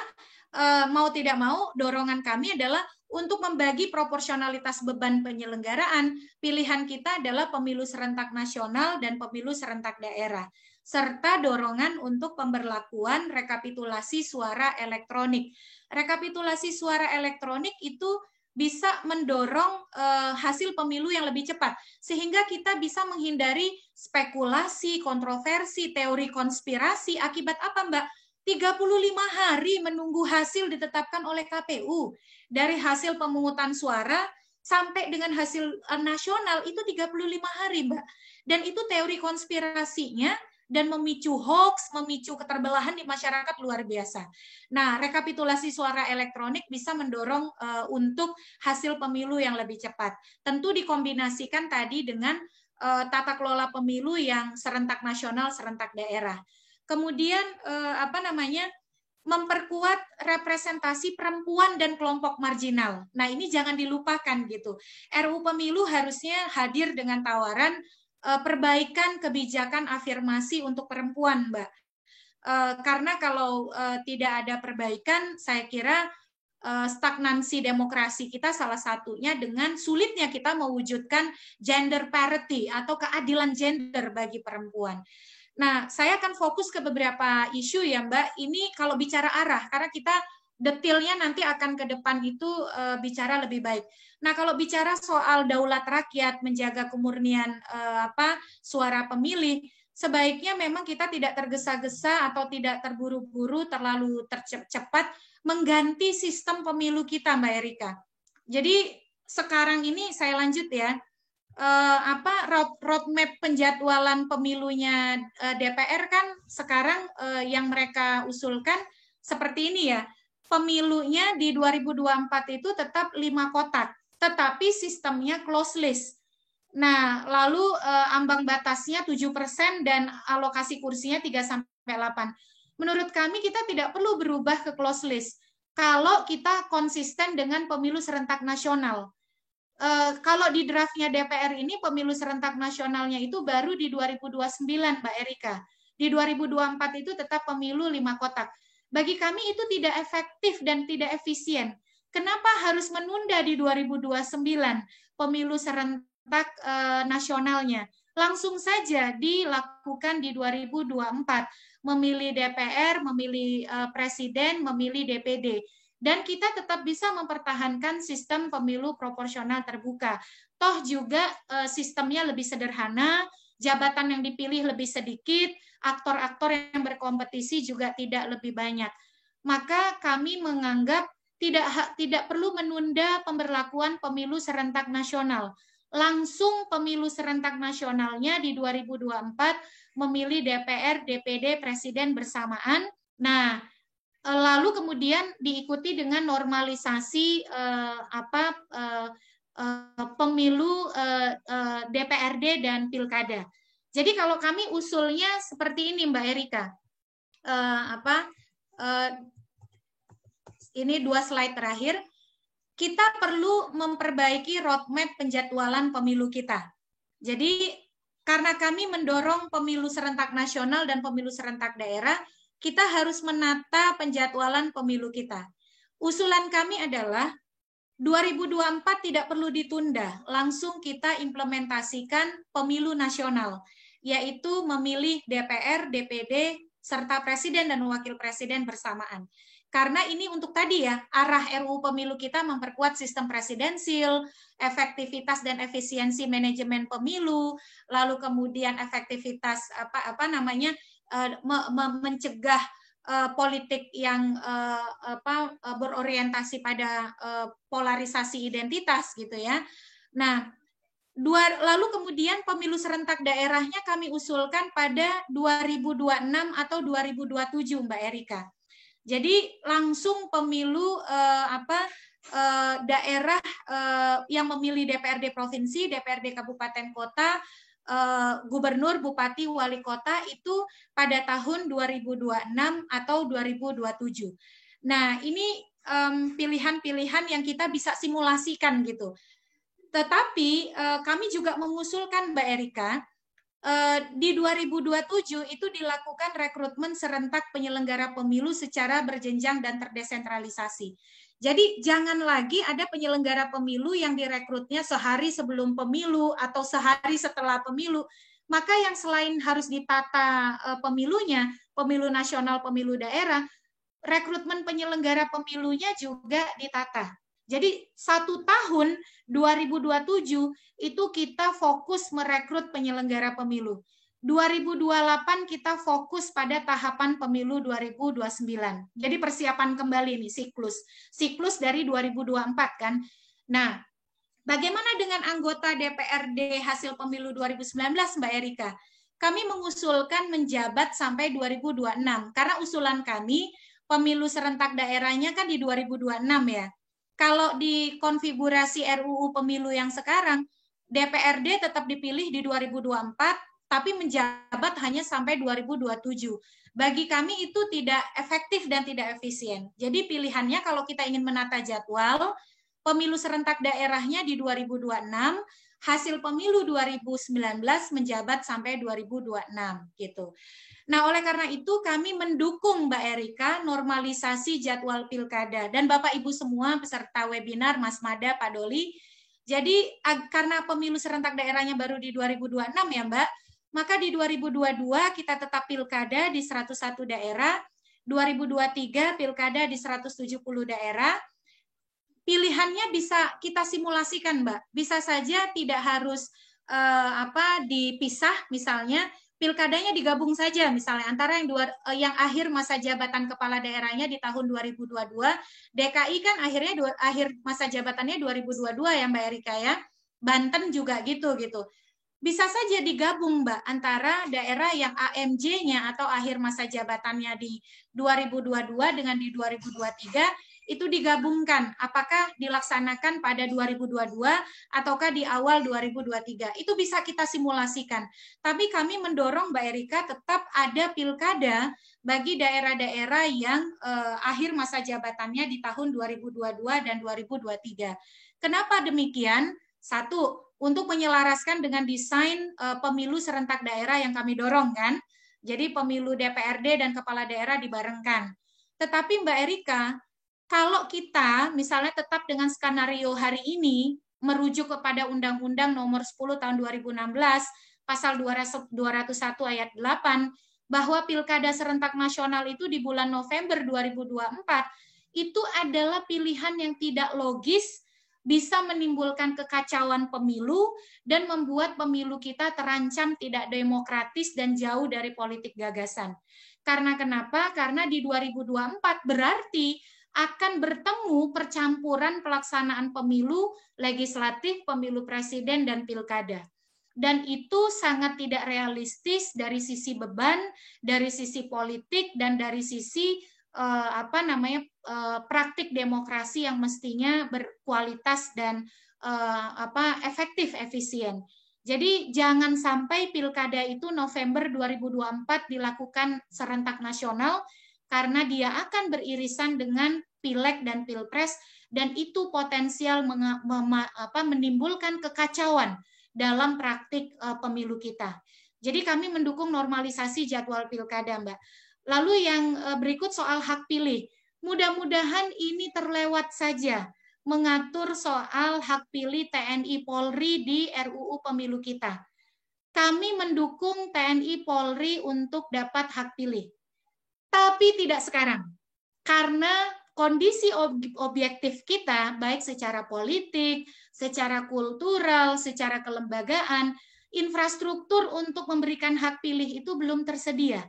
mau tidak mau, dorongan kami adalah untuk membagi proporsionalitas beban penyelenggaraan. Pilihan kita adalah pemilu serentak nasional dan pemilu serentak daerah, serta dorongan untuk pemberlakuan rekapitulasi suara elektronik. Rekapitulasi suara elektronik itu bisa mendorong hasil pemilu yang lebih cepat, sehingga kita bisa menghindari spekulasi, kontroversi, teori konspirasi. Akibat apa, Mbak? 35 hari menunggu hasil ditetapkan oleh KPU. Dari hasil pemungutan suara sampai dengan hasil nasional itu 35 hari, Mbak. Dan itu teori konspirasinya dan memicu hoax, memicu keterbelahan di masyarakat luar biasa. Nah, rekapitulasi suara elektronik bisa mendorong untuk hasil pemilu yang lebih cepat. Tentu dikombinasikan tadi dengan tata kelola pemilu yang serentak nasional, serentak daerah. Kemudian memperkuat representasi perempuan dan kelompok marginal. Nah, ini jangan dilupakan gitu. RUU Pemilu harusnya hadir dengan tawaran perbaikan kebijakan afirmasi untuk perempuan, Mbak. Karena kalau tidak ada perbaikan, saya kira stagnansi demokrasi kita salah satunya dengan sulitnya kita mewujudkan gender parity atau keadilan gender bagi perempuan. Nah, saya akan fokus ke beberapa isu ya, Mbak. Ini kalau bicara arah, karena kita detailnya nanti akan ke depan itu bicara lebih baik. Nah, kalau bicara soal daulat rakyat, menjaga kemurnian suara pemilih, sebaiknya memang kita tidak tergesa-gesa atau tidak terburu-buru, terlalu cepat mengganti sistem pemilu kita, Mbak Erika. Jadi sekarang ini saya lanjut ya. Roadmap penjadwalan pemilunya DPR kan sekarang yang mereka usulkan seperti ini ya. Pemilunya di 2024 itu tetap 5 kotak, tetapi sistemnya closed list. Nah, lalu ambang batasnya 7% dan alokasi kursinya 3-8. Menurut kami kita tidak perlu berubah ke close list kalau kita konsisten dengan pemilu serentak nasional. Kalau di draftnya DPR ini pemilu serentak nasionalnya itu baru di 2029, Mbak Erika. Di 2024 itu tetap pemilu 5 kotak. Bagi kami itu tidak efektif dan tidak efisien. Kenapa harus menunda di 2029 pemilu serentak nasionalnya? Langsung saja dilakukan di 2024. Memilih DPR, memilih presiden, memilih DPD. Dan kita tetap bisa mempertahankan sistem pemilu proporsional terbuka. Toh juga sistemnya lebih sederhana, jabatan yang dipilih lebih sedikit, aktor-aktor yang berkompetisi juga tidak lebih banyak. Maka kami menganggap tidak perlu menunda pemberlakuan pemilu serentak nasional. Langsung pemilu serentak nasionalnya di 2024 memilih DPR, DPD, presiden bersamaan. Nah, lalu kemudian diikuti dengan normalisasi pemilu DPRD dan pilkada. Jadi kalau kami usulnya seperti ini, Mbak Erika. Ini 2 slide terakhir. Kita perlu memperbaiki roadmap penjadwalan pemilu kita. Jadi karena kami mendorong pemilu serentak nasional dan pemilu serentak daerah, kita harus menata penjadwalan pemilu kita. Usulan kami adalah 2024 tidak perlu ditunda, langsung kita implementasikan pemilu nasional, yaitu memilih DPR, DPD, serta presiden dan wakil presiden bersamaan. Karena ini untuk tadi ya, arah RUU pemilu kita memperkuat sistem presidensil, efektivitas dan efisiensi manajemen pemilu, lalu kemudian efektivitas mencegah politik yang berorientasi pada polarisasi identitas gitu ya. Nah, lalu kemudian pemilu serentak daerahnya kami usulkan pada 2026 atau 2027, Mbak Erika. Jadi langsung pemilu daerah yang memilih DPRD provinsi, DPRD kabupaten kota, gubernur, bupati, wali kota itu pada tahun 2026 atau 2027. Nah, ini pilihan-pilihan yang kita bisa simulasikan gitu. Tetapi kami juga mengusulkan, Mbak Erika, di 2027 itu dilakukan rekrutmen serentak penyelenggara pemilu secara berjenjang dan terdesentralisasi. Jadi jangan lagi ada penyelenggara pemilu yang direkrutnya sehari sebelum pemilu atau sehari setelah pemilu. Maka yang selain harus ditata pemilunya, pemilu nasional, pemilu daerah, rekrutmen penyelenggara pemilunya juga ditata. Jadi 1 tahun 2027 itu kita fokus merekrut penyelenggara pemilu. 2028 kita fokus pada tahapan pemilu 2029. Jadi persiapan kembali nih siklus dari 2024 kan. Nah, bagaimana dengan anggota DPRD hasil pemilu 2019, Mbak Erika? Kami mengusulkan menjabat sampai 2026 karena usulan kami pemilu serentak daerahnya kan di 2026 ya. Kalau di konfigurasi RUU pemilu yang sekarang, DPRD tetap dipilih di 2024, tapi menjabat hanya sampai 2027. Bagi kami itu tidak efektif dan tidak efisien. Jadi pilihannya kalau kita ingin menata jadwal, pemilu serentak daerahnya di 2026, hasil pemilu 2019 menjabat sampai 2026 gitu. Nah, oleh karena itu kami mendukung Mbak Erika normalisasi jadwal pilkada dan Bapak Ibu semua peserta webinar Mas Mada, Pak Doli. Jadi karena pemilu serentak daerahnya baru di 2026 ya Mbak, maka di 2022 kita tetap pilkada di 101 daerah, 2023 pilkada di 170 daerah. Pilihannya bisa kita simulasikan Mbak, bisa saja tidak harus dipisah misalnya. Pilkadanya digabung saja misalnya antara yang akhir masa jabatan kepala daerahnya di tahun 2022, DKI kan akhir masa jabatannya 2022 ya Mbak Erika ya. Banten juga gitu. Bisa saja digabung Mbak antara daerah yang AMJ-nya atau akhir masa jabatannya di 2022 dengan di 2023 itu digabungkan, apakah dilaksanakan pada 2022 ataukah di awal 2023. Itu bisa kita simulasikan. Tapi kami mendorong Mbak Erika tetap ada pilkada bagi daerah-daerah yang akhir masa jabatannya di tahun 2022 dan 2023. Kenapa demikian? Satu, untuk menyelaraskan dengan desain pemilu serentak daerah yang kami dorong kan. Jadi pemilu DPRD dan kepala daerah dibarengkan. Tetapi Mbak Erika, kalau kita misalnya tetap dengan skenario hari ini, merujuk kepada Undang-Undang Nomor 10 Tahun 2016, Pasal 201 Ayat 8, bahwa pilkada serentak nasional itu di bulan November 2024, itu adalah pilihan yang tidak logis, bisa menimbulkan kekacauan pemilu dan membuat pemilu kita terancam tidak demokratis dan jauh dari politik gagasan. Karena kenapa? Karena di 2024 berarti akan bertemu percampuran pelaksanaan pemilu legislatif, pemilu presiden, dan pilkada. Dan itu sangat tidak realistis dari sisi beban, dari sisi politik, dan dari sisi praktik demokrasi yang mestinya berkualitas dan efektif, efisien. Jadi jangan sampai pilkada itu November 2024 dilakukan serentak nasional karena dia akan beririsan dengan pileg dan pilpres dan itu potensial menimbulkan kekacauan dalam praktik pemilu kita. Jadi kami mendukung normalisasi jadwal pilkada, Mbak. Lalu yang berikut soal hak pilih. Mudah-mudahan ini terlewat saja mengatur soal hak pilih TNI Polri di RUU Pemilu kita. Kami mendukung TNI Polri untuk dapat hak pilih. Tapi tidak sekarang. Karena kondisi objektif kita, baik secara politik, secara kultural, secara kelembagaan, infrastruktur untuk memberikan hak pilih itu belum tersedia.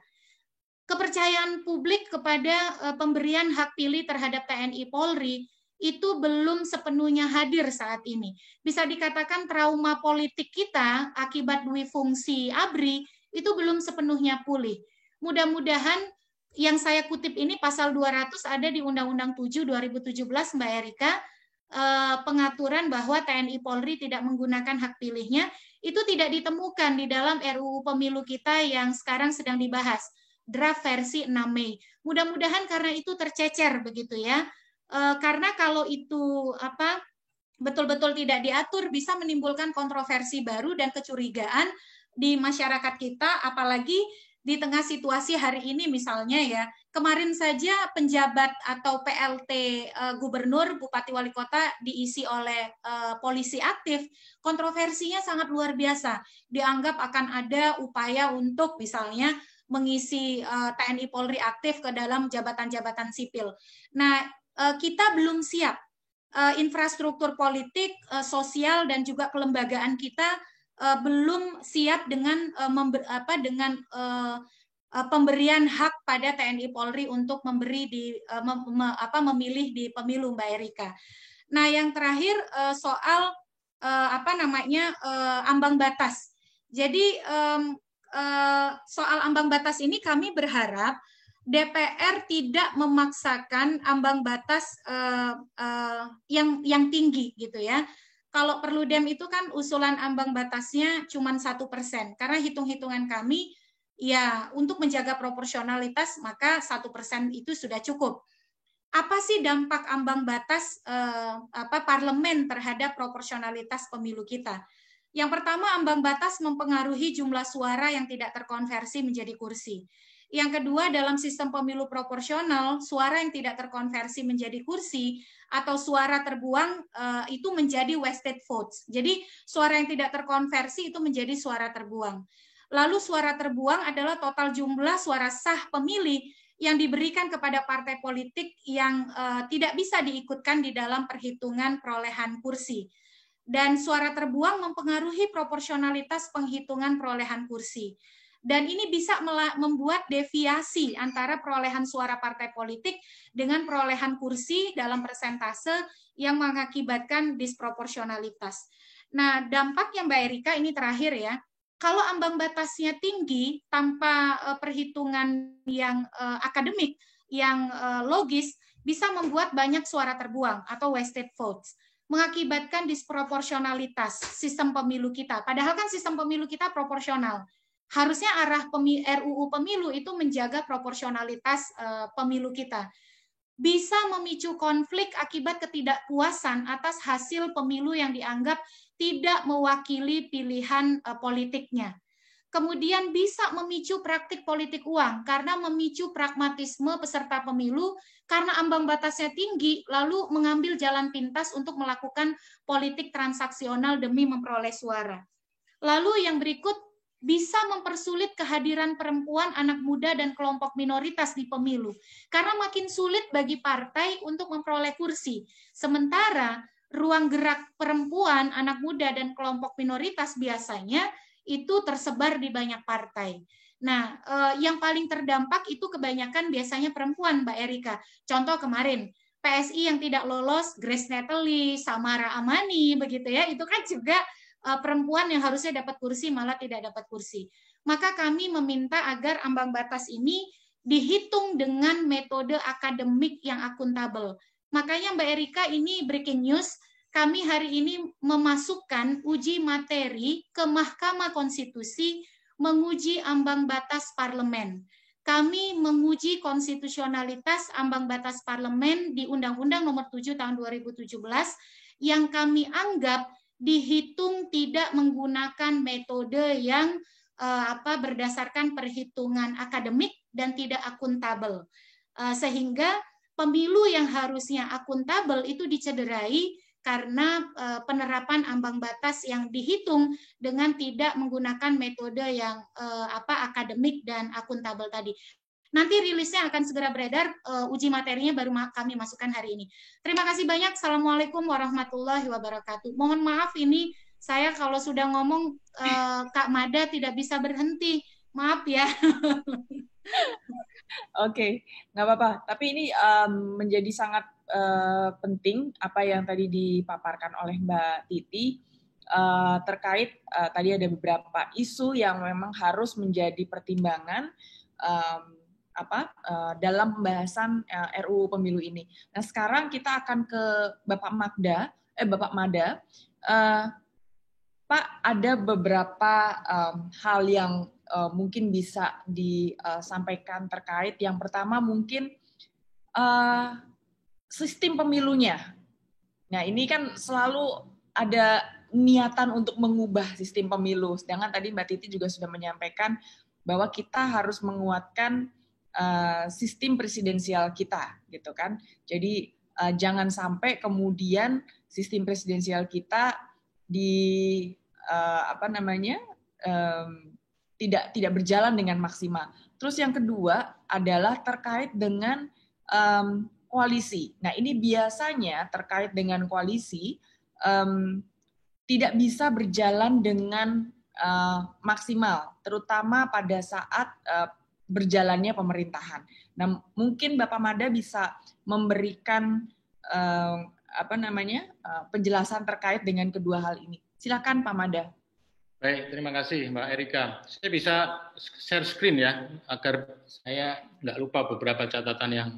Kepercayaan publik kepada pemberian hak pilih terhadap TNI Polri itu belum sepenuhnya hadir saat ini. Bisa dikatakan trauma politik kita akibat duifungsi ABRI itu belum sepenuhnya pulih. Mudah-mudahan yang saya kutip ini pasal 200 ada di Undang-Undang 7 2017 Mbak Erika, pengaturan bahwa TNI Polri tidak menggunakan hak pilihnya itu tidak ditemukan di dalam RUU Pemilu kita yang sekarang sedang dibahas. Draft versi 6 Mei. Mudah-mudahan karena itu tercecer begitu ya. Karena kalau itu betul-betul tidak diatur bisa menimbulkan kontroversi baru dan kecurigaan di masyarakat kita, apalagi di tengah situasi hari ini misalnya ya. Kemarin saja penjabat atau PLT gubernur, bupati, wali kota diisi oleh polisi aktif. Kontroversinya sangat luar biasa. Dianggap akan ada upaya untuk misalnya mengisi TNI Polri aktif ke dalam jabatan-jabatan sipil. Nah, kita belum siap. Infrastruktur politik, sosial, dan juga kelembagaan kita belum siap dengan pemberian hak pada TNI Polri untuk memilih di pemilu, Mbak Erika. Nah, yang terakhir soal ambang batas. Jadi soal ambang batas ini kami berharap DPR tidak memaksakan ambang batas yang tinggi gitu ya. Kalau Perludem itu kan usulan ambang batasnya cuma 1%, karena hitung-hitungan kami ya untuk menjaga proporsionalitas maka 1% itu sudah cukup. Apa sih dampak ambang batas parlemen terhadap proporsionalitas pemilu kita? Yang pertama, ambang batas mempengaruhi jumlah suara yang tidak terkonversi menjadi kursi. Yang kedua, dalam sistem pemilu proporsional, suara yang tidak terkonversi menjadi kursi atau suara terbuang itu menjadi wasted votes. Jadi, suara yang tidak terkonversi itu menjadi suara terbuang. Lalu suara terbuang adalah total jumlah suara sah pemilih yang diberikan kepada partai politik yang tidak bisa diikutkan di dalam perhitungan perolehan kursi. Dan suara terbuang mempengaruhi proporsionalitas penghitungan perolehan kursi. Dan ini bisa membuat deviasi antara perolehan suara partai politik dengan perolehan kursi dalam persentase yang mengakibatkan disproporsionalitas. Nah, dampaknya Mbak Erika ini terakhir ya, kalau ambang batasnya tinggi tanpa perhitungan yang akademik, yang logis, bisa membuat banyak suara terbuang atau wasted votes, mengakibatkan disproporsionalitas sistem pemilu kita. Padahal kan sistem pemilu kita proporsional. Harusnya arah RUU pemilu itu menjaga proporsionalitas pemilu kita. Bisa memicu konflik akibat ketidakpuasan atas hasil pemilu yang dianggap tidak mewakili pilihan politiknya. Kemudian bisa memicu praktik politik uang karena memicu pragmatisme peserta pemilu karena ambang batasnya tinggi, lalu mengambil jalan pintas untuk melakukan politik transaksional demi memperoleh suara. Lalu yang berikut, bisa mempersulit kehadiran perempuan, anak muda, dan kelompok minoritas di pemilu. Karena makin sulit bagi partai untuk memperoleh kursi. Sementara ruang gerak perempuan, anak muda, dan kelompok minoritas biasanya itu tersebar di banyak partai. Nah, yang paling terdampak itu kebanyakan biasanya perempuan, Mbak Erika. Contoh kemarin, PSI yang tidak lolos, Grace Nathalie, Samara Amani, begitu ya, itu kan juga perempuan yang harusnya dapat kursi malah tidak dapat kursi. Maka kami meminta agar ambang batas ini dihitung dengan metode akademik yang akuntabel. Makanya Mbak Erika, ini breaking news, kami hari ini memasukkan uji materi ke Mahkamah Konstitusi menguji ambang batas parlemen. Kami menguji konstitusionalitas ambang batas parlemen di Undang-Undang Nomor 7 Tahun 2017 yang kami anggap dihitung tidak menggunakan metode yang berdasarkan perhitungan akademik dan tidak akuntabel, sehingga pemilu yang harusnya akuntabel itu dicederai karena penerapan ambang batas yang dihitung dengan tidak menggunakan metode yang akademik dan akuntabel tadi. Nanti rilisnya akan segera beredar, uji materinya baru kami masukkan hari ini. Terima kasih banyak. Assalamualaikum warahmatullahi wabarakatuh. Mohon maaf ini saya kalau sudah ngomong Kak Mada tidak bisa berhenti. Maaf ya. Oke, nggak apa-apa. Tapi ini menjadi sangat penting apa yang tadi dipaparkan oleh Mbak Titi terkait tadi ada beberapa isu yang memang harus menjadi pertimbangan dalam pembahasan RUU Pemilu ini. Nah, sekarang kita akan ke Bapak Mada. Pak, ada beberapa hal yang mungkin bisa disampaikan terkait. Yang pertama mungkin sistem pemilunya. Nah, ini kan selalu ada niatan untuk mengubah sistem pemilu. Sedangkan tadi Mbak Titi juga sudah menyampaikan bahwa kita harus menguatkan sistem presidensial kita, gitu kan. Jadi jangan sampai kemudian sistem presidensial kita tidak berjalan dengan maksimal. Terus yang kedua adalah terkait dengan koalisi. Nah, ini biasanya terkait dengan koalisi tidak bisa berjalan dengan maksimal, terutama pada saat berjalannya pemerintahan. Nah, mungkin Bapak Mada bisa memberikan penjelasan terkait dengan kedua hal ini. Silakan Pak Mada. Baik, terima kasih Mbak Erika. Saya bisa share screen ya, agar saya nggak lupa beberapa catatan yang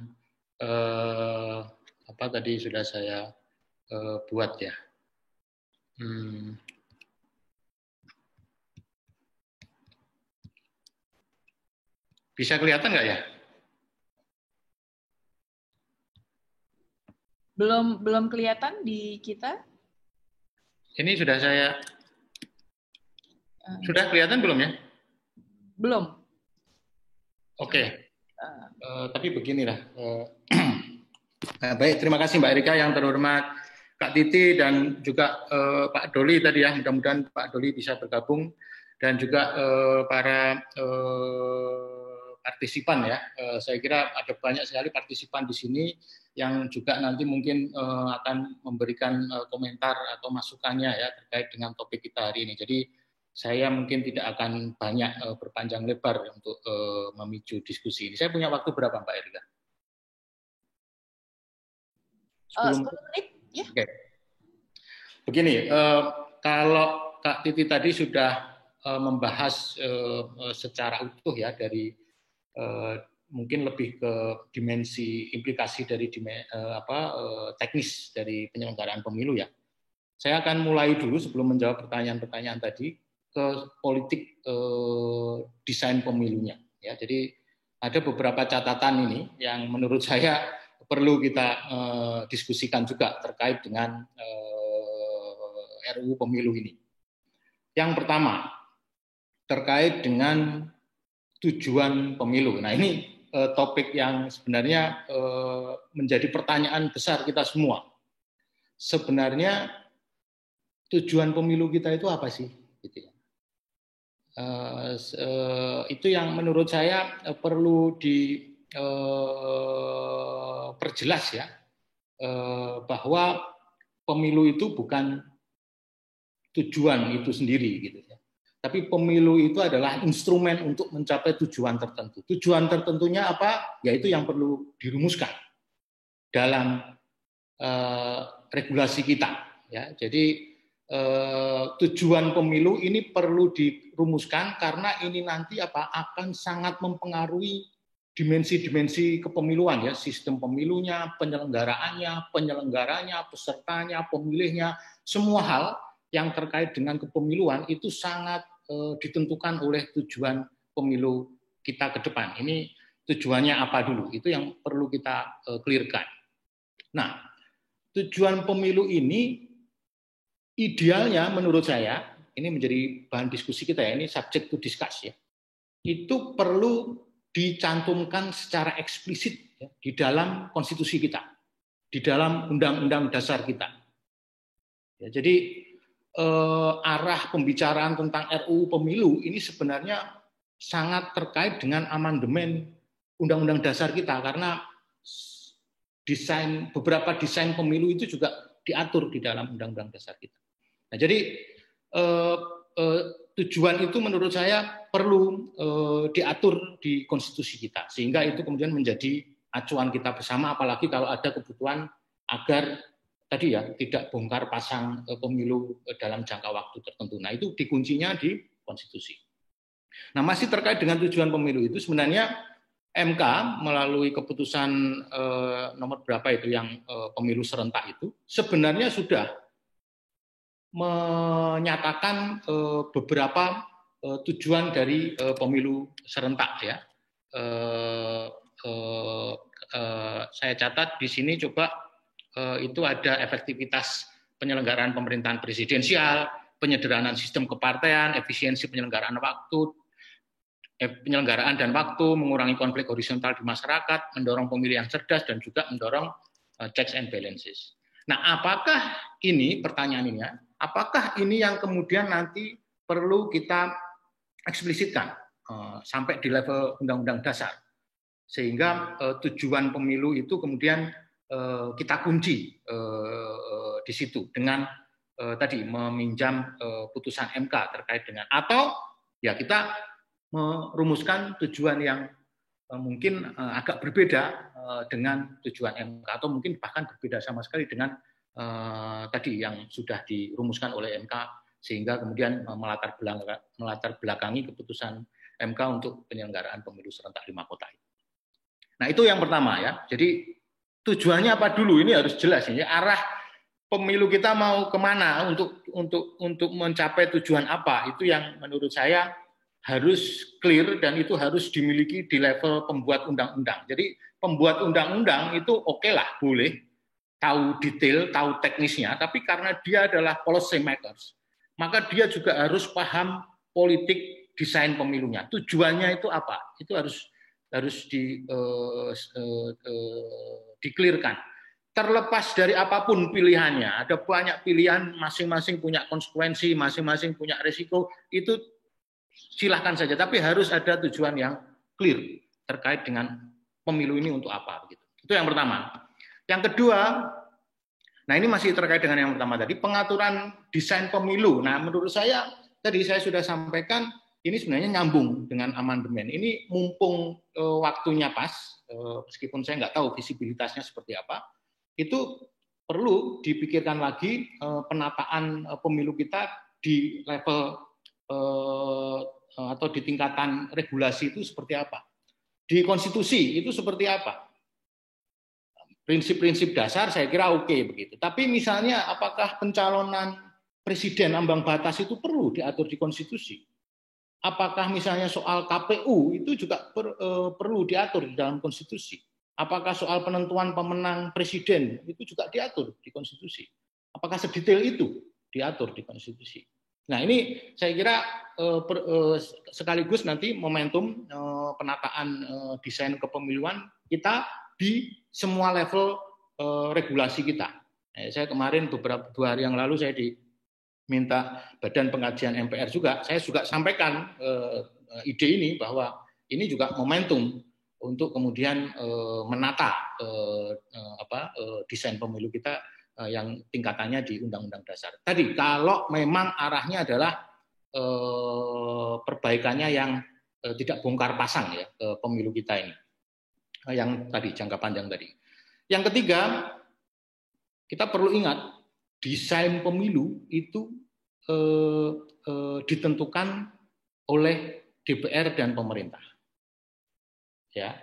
tadi sudah saya buat ya. Bisa kelihatan nggak ya? Belum kelihatan di kita. Ini sudah saya sudah kelihatan belum ya? Belum. Oke. Tapi beginilah. Baik, terima kasih Mbak Erika, yang terhormat Kak Titi dan juga Pak Doli tadi ya. Mudah-mudahan Pak Doli bisa bergabung dan juga para partisipan ya. Saya kira ada banyak sekali partisipan di sini yang juga nanti mungkin akan memberikan komentar atau masukannya ya terkait dengan topik kita hari ini. Jadi saya mungkin tidak akan banyak berpanjang lebar untuk memicu diskusi ini. Saya punya waktu berapa Mbak Erika? 10 menit ya. Oke. Begini, kalau Kak Titi tadi sudah membahas secara utuh ya dari mungkin lebih ke dimensi implikasi dari teknis dari penyelenggaraan pemilu ya. Saya akan mulai dulu sebelum menjawab pertanyaan-pertanyaan tadi ke politik desain pemilunya. Ya, jadi ada beberapa catatan ini yang menurut saya perlu kita diskusikan juga terkait dengan RUU pemilu ini. Yang pertama terkait dengan tujuan pemilu. Nah ini topik yang sebenarnya menjadi pertanyaan besar kita semua. Sebenarnya tujuan pemilu kita itu apa sih? Gitu ya. Itu yang menurut saya perlu diperjelas ya, bahwa pemilu itu bukan tujuan itu sendiri gitu ya. Tapi pemilu itu adalah instrumen untuk mencapai tujuan tertentu. Tujuan tertentunya apa? Yaitu yang perlu dirumuskan dalam regulasi kita. Ya, jadi tujuan pemilu ini perlu dirumuskan karena ini nanti akan sangat mempengaruhi dimensi-dimensi kepemiluan ya, sistem pemilunya, penyelenggaranya, pesertanya, pemilihnya, semua hal yang terkait dengan kepemiluan itu sangat ditentukan oleh tujuan pemilu kita ke depan. Ini tujuannya apa dulu? Itu yang perlu kita clearkan. Nah, tujuan pemilu ini idealnya menurut saya, ini menjadi bahan diskusi kita ya, ini subject to discuss ya, itu perlu dicantumkan secara eksplisit ya, di dalam konstitusi kita, di dalam undang-undang dasar kita. Ya, jadi arah pembicaraan tentang RUU pemilu ini sebenarnya sangat terkait dengan amandemen undang-undang dasar kita, karena beberapa desain pemilu itu juga diatur di dalam undang-undang dasar kita. Nah, jadi tujuan itu menurut saya perlu diatur di konstitusi kita, sehingga itu kemudian menjadi acuan kita bersama, apalagi kalau ada kebutuhan agar tadi ya tidak bongkar pasang pemilu dalam jangka waktu tertentu. Nah, itu dikuncinya di konstitusi. Nah, masih terkait dengan tujuan pemilu itu sebenarnya MK melalui keputusan nomor berapa itu yang pemilu serentak itu sebenarnya sudah menyatakan beberapa tujuan dari pemilu serentak ya. Saya catat di sini coba itu ada efektivitas penyelenggaraan pemerintahan presidensial, penyederhanaan sistem kepartean, efisiensi penyelenggaraan dan waktu, mengurangi konflik horizontal di masyarakat, mendorong pemilih yang cerdas, dan juga mendorong checks and balances. Nah, apakah ini pertanyaannya? Apakah ini yang kemudian nanti perlu kita eksplisitkan sampai di level undang-undang dasar, sehingga tujuan pemilu itu kemudian kita kunci di situ dengan tadi meminjam putusan MK terkait dengan, atau ya kita merumuskan tujuan yang mungkin agak berbeda dengan tujuan MK, atau mungkin bahkan berbeda sama sekali dengan tadi yang sudah dirumuskan oleh MK, sehingga kemudian melatar belakangi keputusan MK untuk penyelenggaraan pemilu serentak 5 kota. Nah, itu yang pertama ya. Jadi tujuannya apa dulu, ini harus jelas ya. Arah pemilu kita mau kemana, untuk mencapai tujuan apa, itu yang menurut saya harus clear, dan itu harus dimiliki di level pembuat undang-undang. Jadi pembuat undang-undang itu oke lah, boleh tahu detail, tahu teknisnya, tapi karena dia adalah policy makers, maka dia juga harus paham politik desain pemilunya. Tujuannya itu apa? Itu harus di-clearkan. Terlepas dari apapun pilihannya, ada banyak pilihan, masing-masing punya konsekuensi, masing-masing punya risiko, itu silahkan saja, tapi harus ada tujuan yang clear terkait dengan pemilu ini untuk apa. Gitu. Itu yang pertama. Yang kedua, nah ini masih terkait dengan yang pertama tadi, pengaturan desain pemilu. Nah, menurut saya, tadi saya sudah sampaikan, ini sebenarnya nyambung dengan amandemen. Ini mumpung waktunya pas, meskipun saya nggak tahu visibilitasnya seperti apa, itu perlu dipikirkan lagi penataan pemilu kita di level atau di tingkatan regulasi itu seperti apa. di konstitusi itu seperti apa? Prinsip-prinsip dasar saya kira oke begitu. Tapi misalnya apakah pencalonan presiden ambang batas itu perlu diatur di konstitusi? Apakah misalnya soal KPU itu juga perlu diatur di dalam konstitusi? Apakah soal penentuan pemenang presiden itu juga diatur di konstitusi? Apakah sedetail itu diatur di konstitusi? Nah, ini saya kira sekaligus nanti momentum penataan desain kepemiluan kita di semua level regulasi kita. Saya kemarin beberapa 2 hari yang lalu saya diminta Badan Pengkajian MPR juga, saya juga sampaikan ide ini bahwa ini juga momentum untuk kemudian menata desain pemilu kita yang tingkatannya di Undang-Undang Dasar. Tadi kalau memang arahnya adalah perbaikannya yang tidak bongkar pasang ya ke pemilu kita ini. Yang tadi jangka panjang tadi. Yang ketiga, kita perlu ingat desain pemilu itu ditentukan oleh DPR dan pemerintah. Ya,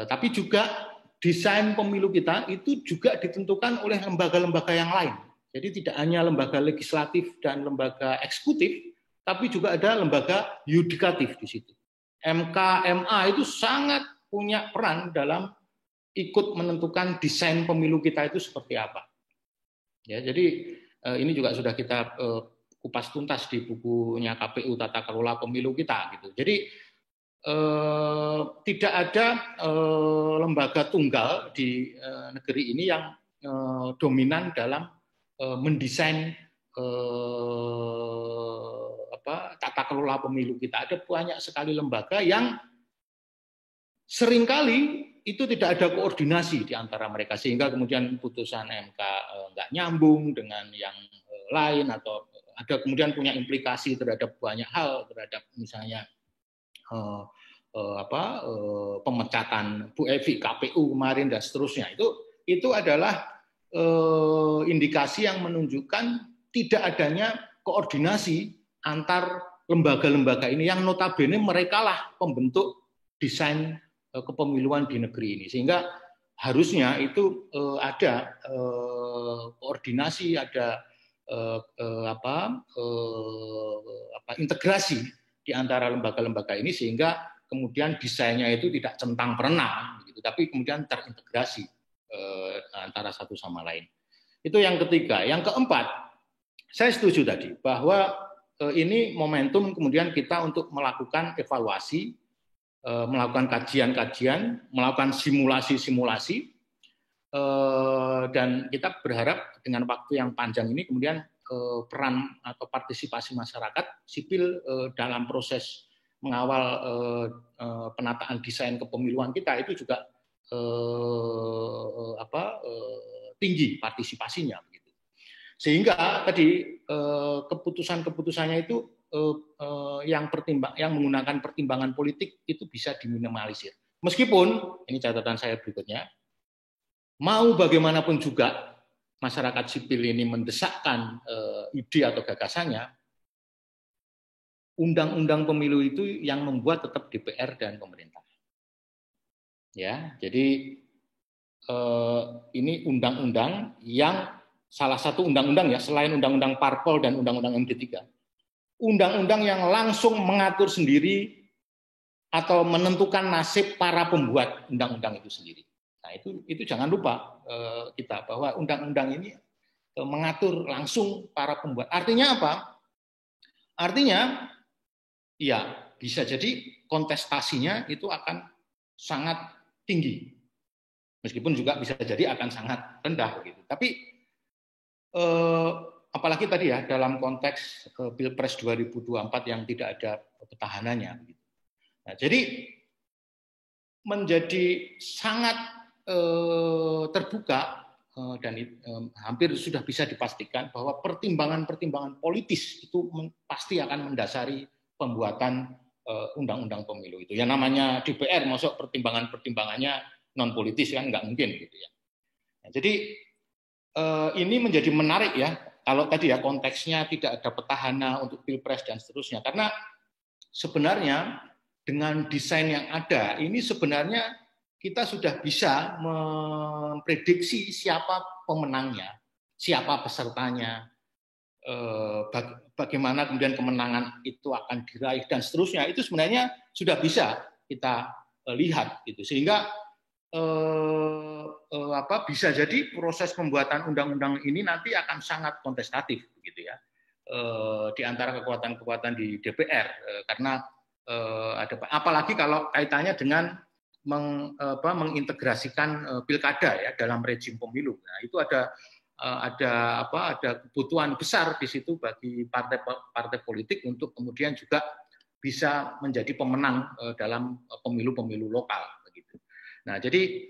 tapi juga desain pemilu kita itu juga ditentukan oleh lembaga-lembaga yang lain. Jadi tidak hanya lembaga legislatif dan lembaga eksekutif, tapi juga ada lembaga yudikatif di situ. MK, MA itu sangat punya peran dalam ikut menentukan desain pemilu kita itu seperti apa. Ya, jadi ini juga sudah kita kupas tuntas di bukunya KPU Tata Kelola Pemilu kita gitu. Jadi tidak ada lembaga tunggal di negeri ini yang dominan dalam mendesain tata kelola pemilu kita. Ada banyak sekali lembaga yang seringkali itu tidak ada koordinasi di antara mereka, sehingga kemudian putusan MK nggak nyambung dengan yang lain, atau ada kemudian punya implikasi terhadap banyak hal, terhadap misalnya pemecatan Bu Evi KPU kemarin dan seterusnya. Itu adalah indikasi yang menunjukkan tidak adanya koordinasi antar lembaga-lembaga ini yang notabene merekalah pembentuk desain kepemiluan di negeri ini, sehingga harusnya itu ada koordinasi, ada integrasi di antara lembaga-lembaga ini, sehingga kemudian desainnya itu tidak centang perenang gitu, tapi kemudian terintegrasi antara satu sama lain. Itu yang ketiga. Yang keempat, saya setuju tadi bahwa ini momentum kemudian kita untuk melakukan evaluasi, melakukan kajian-kajian, melakukan simulasi-simulasi, dan kita berharap dengan waktu yang panjang ini kemudian peran atau partisipasi masyarakat sipil dalam proses mengawal penataan desain kepemiluan kita itu juga tinggi partisipasinya begitu. Sehingga tadi keputusan-keputusannya itu yang menggunakan pertimbangan politik itu bisa diminimalisir. Meskipun ini catatan saya berikutnya, mau bagaimanapun juga masyarakat sipil ini mendesakkan ide atau gagasannya, undang-undang pemilu itu yang membuat tetap DPR dan pemerintah. Ya, jadi ini undang-undang yang salah satu undang-undang ya, selain undang-undang Parpol dan undang-undang MD3, undang-undang yang langsung mengatur sendiri atau menentukan nasib para pembuat undang-undang itu sendiri. Nah, itu jangan lupa kita bahwa undang-undang ini mengatur langsung para pembuat. Artinya apa? Artinya ya bisa jadi kontestasinya itu akan sangat tinggi. Meskipun juga bisa jadi akan sangat rendah gitu. Tapi apalagi tadi ya dalam konteks Pilpres 2024 yang tidak ada petahananya. Nah, jadi menjadi sangat terbuka dan hampir sudah bisa dipastikan bahwa pertimbangan-pertimbangan politis itu pasti akan mendasari pembuatan undang-undang pemilu itu. Yang namanya DPR, masuk pertimbangan-pertimbangannya non politis kan nggak mungkin gitu ya. Nah, jadi ini menjadi menarik ya kalau tadi ya konteksnya tidak ada petahana untuk Pilpres dan seterusnya, karena sebenarnya dengan desain yang ada, ini sebenarnya kita sudah bisa memprediksi siapa pemenangnya, siapa pesertanya, bagaimana kemudian kemenangan itu akan diraih dan seterusnya. Itu sebenarnya sudah bisa kita lihat gitu, sehingga bisa jadi proses pembuatan undang-undang ini nanti akan sangat kontestatif gitu ya, di antara kekuatan-kekuatan di DPR, karena ada, apalagi kalau kaitannya dengan mengintegrasikan pilkada ya dalam rejim pemilu. Nah, itu ada kebutuhan besar di situ bagi partai politik untuk kemudian juga bisa menjadi pemenang dalam pemilu-pemilu lokal begitu. Nah, jadi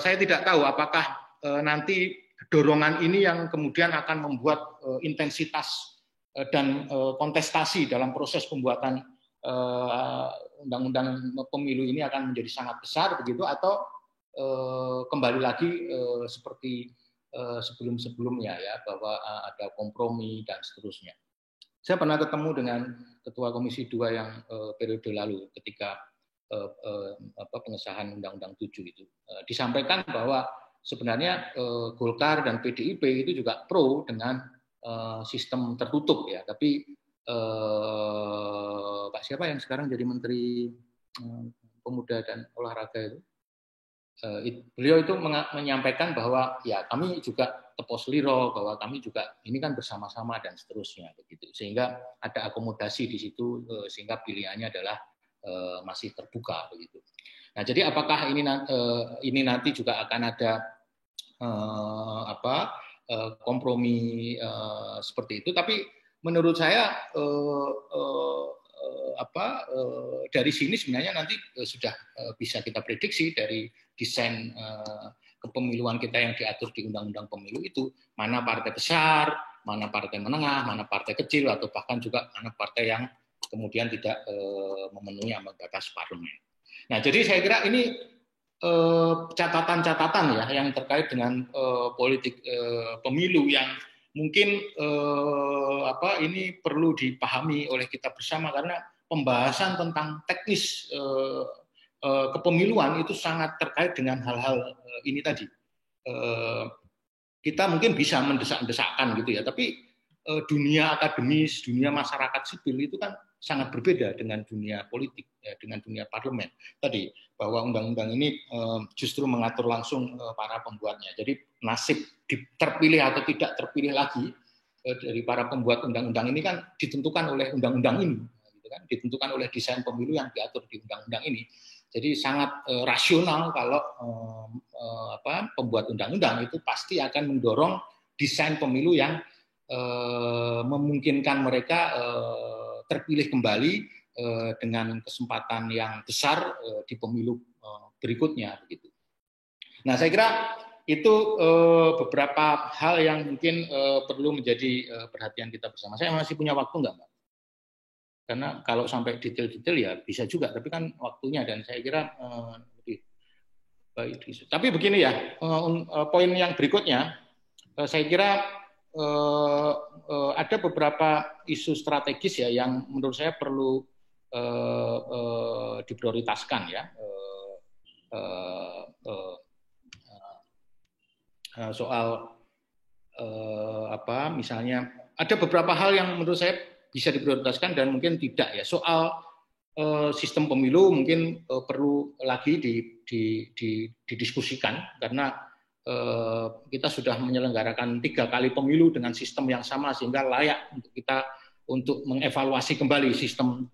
saya tidak tahu apakah nanti dorongan ini yang kemudian akan membuat intensitas dan kontestasi dalam proses pembuatan undang-undang pemilu ini akan menjadi sangat besar begitu, atau kembali lagi seperti sebelum-sebelumnya ya, bahwa ada kompromi dan seterusnya. Saya pernah ketemu dengan Ketua Komisi 2 yang periode lalu ketika pengesahan Undang-Undang 7 itu. Disampaikan bahwa sebenarnya Golkar dan PDIP itu juga pro dengan sistem tertutup ya, tapi Pak siapa yang sekarang jadi Menteri Pemuda dan Olahraga itu, beliau itu menyampaikan bahwa ya kami juga tepos liro, bahwa kami juga ini kan bersama-sama dan seterusnya begitu, sehingga ada akomodasi di situ, sehingga pilihannya adalah masih terbuka begitu. Nah, jadi apakah ini nanti juga akan ada kompromi seperti itu? Tapi menurut saya dari sini sebenarnya nanti sudah bisa kita prediksi dari desain kepemiluan kita yang diatur di Undang-Undang Pemilu itu, mana partai besar, mana partai menengah, mana partai kecil, atau bahkan juga mana partai yang kemudian tidak memenuhi ambang batas parlemen. Nah, jadi saya kira ini catatan-catatan ya yang terkait dengan politik pemilu yang mungkin ini perlu dipahami oleh kita bersama, karena pembahasan tentang teknis kepemiluan itu sangat terkait dengan hal-hal ini tadi. Kita mungkin bisa mendesak-desakkan gitu ya, tapi dunia akademis, dunia masyarakat sipil itu kan sangat berbeda dengan dunia politik, ya, dengan dunia parlemen. Tadi bahwa undang-undang ini justru mengatur langsung para pembuatnya. Jadi nasib terpilih atau tidak terpilih lagi dari para pembuat undang-undang ini kan ditentukan oleh undang-undang ini, gitu kan? Ditentukan oleh desain pemilu yang diatur di undang-undang ini. Jadi sangat rasional kalau pembuat undang-undang itu pasti akan mendorong desain pemilu yang memungkinkan mereka terpilih kembali dengan kesempatan yang besar di pemilu berikutnya begitu. Nah, saya kira itu beberapa hal yang mungkin perlu menjadi perhatian kita bersama. Saya masih punya waktu nggak, Mbak? Karena kalau sampai detail-detail ya bisa juga, tapi kan waktunya, dan saya kira lebih baik. Tapi begini ya, poin yang berikutnya, saya kira ada beberapa isu strategis ya yang menurut saya perlu diprioritaskan ya. Soal misalnya ada beberapa hal yang menurut saya bisa diprioritaskan dan mungkin tidak ya. Soal sistem pemilu mungkin perlu lagi didiskusikan, karena kita sudah menyelenggarakan 3 kali pemilu dengan sistem yang sama, sehingga layak untuk kita untuk mengevaluasi kembali sistem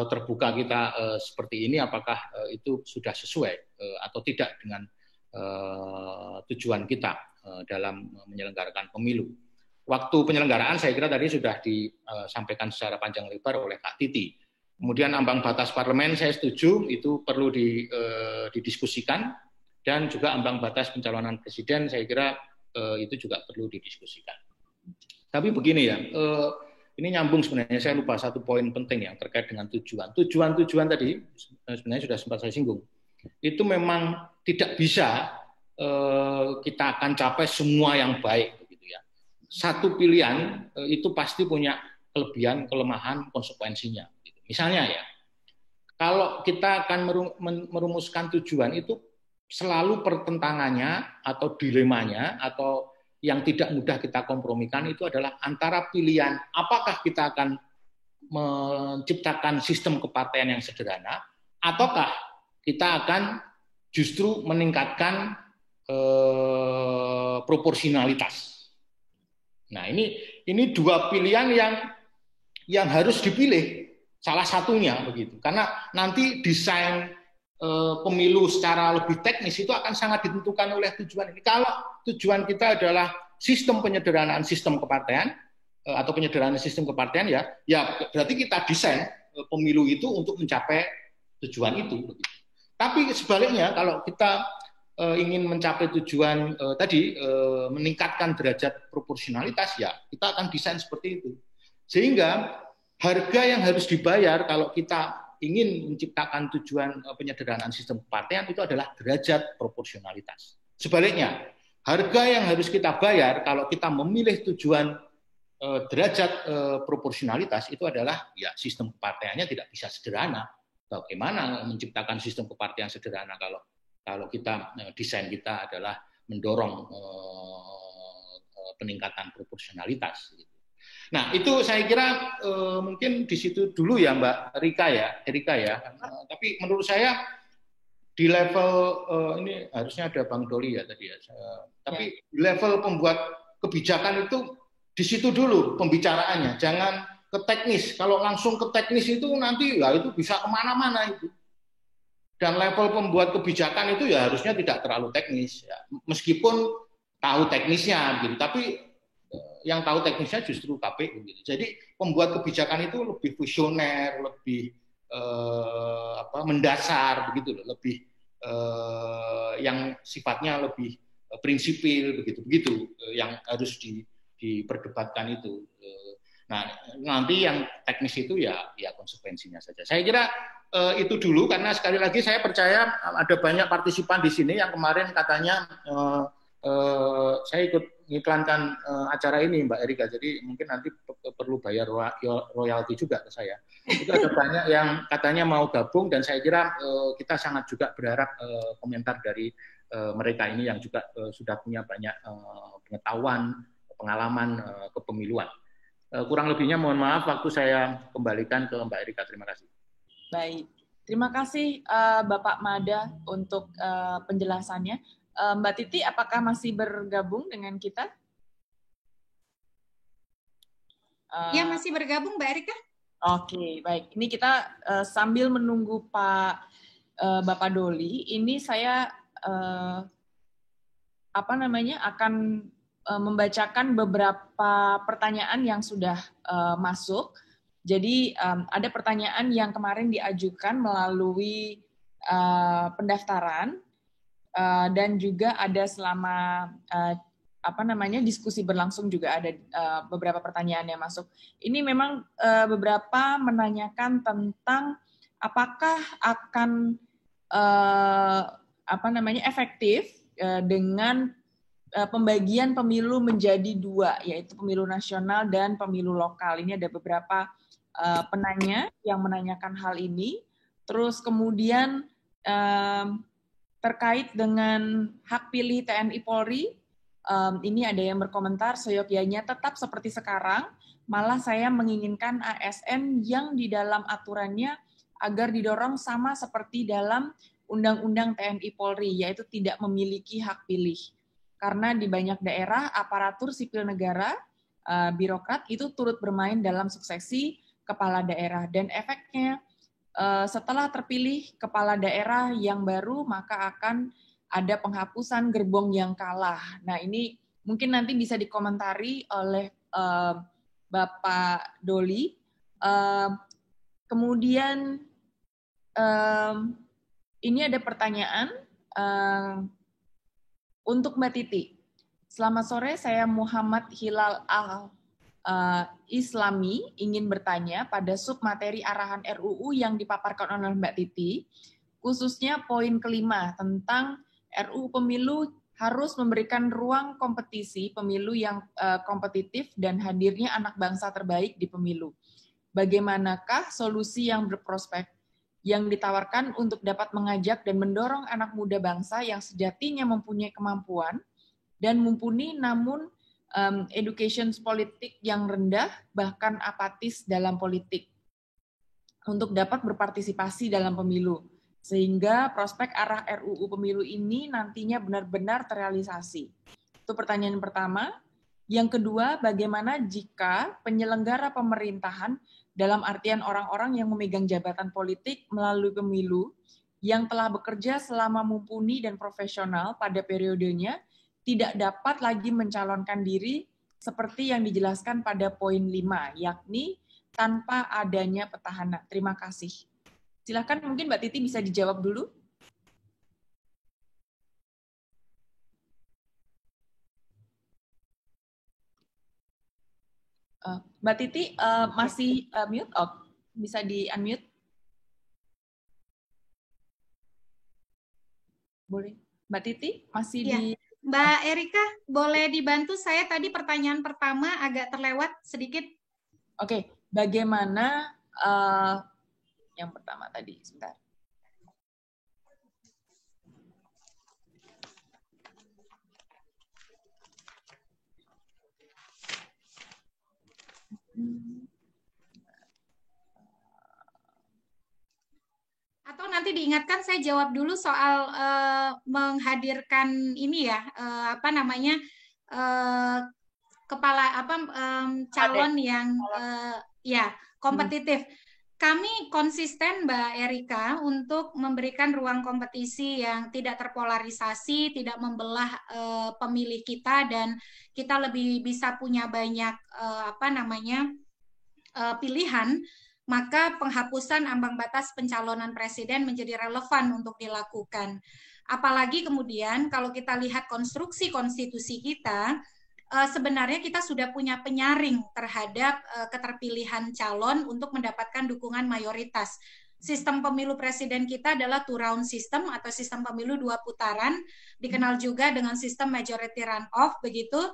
terbuka kita seperti ini, apakah itu sudah sesuai atau tidak dengan tujuan kita dalam menyelenggarakan pemilu. Waktu penyelenggaraan saya kira tadi sudah disampaikan secara panjang lebar oleh Kak Titi. Kemudian ambang batas parlemen saya setuju itu perlu didiskusikan, dan juga ambang batas pencalonan presiden saya kira itu juga perlu didiskusikan. Tapi begini ya, ini nyambung sebenarnya, saya lupa satu poin penting yang terkait dengan tujuan. Tujuan tadi sebenarnya sudah sempat saya singgung. Itu memang tidak bisa kita akan capai semua yang baik. Satu pilihan itu pasti punya kelebihan, kelemahan, konsekuensinya. Misalnya ya, kalau kita akan merumuskan tujuan itu selalu pertentangannya atau dilemanya atau yang tidak mudah kita kompromikan itu adalah antara pilihan apakah kita akan menciptakan sistem kepartean yang sederhana ataukah kita akan justru meningkatkan proporsionalitas. Nah, ini dua pilihan yang harus dipilih salah satunya begitu. Karena nanti desain pemilu secara lebih teknis itu akan sangat ditentukan oleh tujuan ini. Kalau tujuan kita adalah sistem penyederhanaan sistem kepartean atau penyederhanaan sistem kepartean ya berarti kita desain pemilu itu untuk mencapai tujuan itu begitu. Tapi sebaliknya kalau kita ingin mencapai tujuan tadi meningkatkan derajat proporsionalitas ya kita akan desain seperti itu. Sehingga harga yang harus dibayar kalau kita ingin menciptakan tujuan penyederhanaan sistem kepartean itu adalah derajat proporsionalitas. Sebaliknya, harga yang harus kita bayar kalau kita memilih tujuan derajat proporsionalitas itu adalah ya sistem keparteannya tidak bisa sederhana. Bagaimana menciptakan sistem kepartean sederhana kalau kita desain kita adalah mendorong peningkatan proporsionalitas. Nah, itu saya kira mungkin di situ dulu ya Mbak Erika ya. Tapi menurut saya di level ini harusnya ada Bang Doli ya tadi ya. Tapi di level pembuat kebijakan itu di situ dulu pembicaraannya. Jangan ke teknis. Kalau langsung ke teknis itu nanti ya itu bisa kemana-mana itu. Dan level pembuat kebijakan itu ya harusnya tidak terlalu teknis. Ya. Meskipun tahu teknisnya, gitu. Tapi yang tahu teknisnya justru KPU. Gitu. Jadi pembuat kebijakan itu lebih visioner, lebih mendasar, begitu loh, lebih yang sifatnya lebih prinsipil, begitu yang harus diperdebatkan itu. Nah, nanti yang teknis itu ya konsekuensinya saja. Saya kira itu dulu karena sekali lagi saya percaya ada banyak partisipan di sini yang kemarin katanya saya ikut mengiklankan acara ini Mbak Erika, jadi mungkin nanti perlu bayar royalti juga ke saya. Itu ada banyak yang katanya mau gabung dan saya kira kita sangat juga berharap komentar dari mereka ini yang juga sudah punya banyak pengetahuan, pengalaman kepemiluan. Kurang lebihnya mohon maaf, waktu saya kembalikan ke Mbak Erika. Terima kasih. Baik, terima kasih Bapak Mada untuk penjelasannya. Mbak Titi, apakah masih bergabung dengan kita? Ya, masih bergabung, Mbak Erika. Oke, baik. Ini kita sambil menunggu Bapak Doli, ini saya akan membacakan beberapa pertanyaan yang sudah masuk. Jadi ada pertanyaan yang kemarin diajukan melalui pendaftaran. Dan juga ada selama diskusi berlangsung juga ada beberapa pertanyaan yang masuk. Ini memang beberapa menanyakan tentang apakah akan efektif dengan pembagian pemilu menjadi dua, yaitu pemilu nasional dan pemilu lokal. Ini ada beberapa penanya yang menanyakan hal ini. Terus kemudian terkait dengan hak pilih TNI Polri, ini ada yang berkomentar, seyogyanya tetap seperti sekarang, malah saya menginginkan ASN yang di dalam aturannya agar didorong sama seperti dalam Undang-Undang TNI Polri, yaitu tidak memiliki hak pilih. Karena di banyak daerah, aparatur sipil negara, birokrat, itu turut bermain dalam suksesi kepala daerah. Dan efeknya, setelah terpilih kepala daerah yang baru, maka akan ada penghapusan gerbong yang kalah. Nah, ini mungkin nanti bisa dikomentari oleh Bapak Doli. Kemudian ini ada pertanyaan untuk Mbak Titi. Selamat sore, saya Muhammad Hilal Islami ingin bertanya pada submateri arahan RUU yang dipaparkan oleh Mbak Titi, khususnya poin kelima tentang RUU Pemilu harus memberikan ruang kompetisi pemilu yang kompetitif dan hadirnya anak bangsa terbaik di pemilu. Bagaimanakah solusi yang berprospek? yang ditawarkan untuk dapat mengajak dan mendorong anak muda bangsa yang sejatinya mempunyai kemampuan dan mumpuni namun education politik yang rendah, bahkan apatis dalam politik, untuk dapat berpartisipasi dalam pemilu, sehingga prospek arah RUU pemilu ini nantinya benar-benar terrealisasi. Itu pertanyaan pertama. Yang kedua, bagaimana jika penyelenggara pemerintahan dalam artian orang-orang yang memegang jabatan politik melalui pemilu yang telah bekerja selama mumpuni dan profesional pada periodenya tidak dapat lagi mencalonkan diri seperti yang dijelaskan pada poin 5, yakni tanpa adanya petahana. Terima kasih. Silakan mungkin Mbak Titi bisa dijawab dulu. Mbak Titi masih mute? Oh, bisa di-unmute? Boleh. Mbak Titi masih ya. di... Mbak Erika, boleh dibantu saya tadi pertanyaan pertama agak terlewat sedikit. Oke, bagaimana yang pertama tadi? Sebentar. Atau nanti diingatkan saya jawab dulu soal menghadirkan ini ya calon yang ya kompetitif. Kami konsisten Mbak Erika untuk memberikan ruang kompetisi yang tidak terpolarisasi, tidak membelah pemilih kita, dan kita lebih bisa punya banyak pilihan. Maka penghapusan ambang batas pencalonan presiden menjadi relevan untuk dilakukan. Apalagi kemudian kalau kita lihat konstruksi konstitusi kita, sebenarnya kita sudah punya penyaring terhadap keterpilihan calon untuk mendapatkan dukungan mayoritas. Sistem pemilu presiden kita adalah two round system atau sistem pemilu 2 putaran, dikenal juga dengan sistem majority runoff begitu.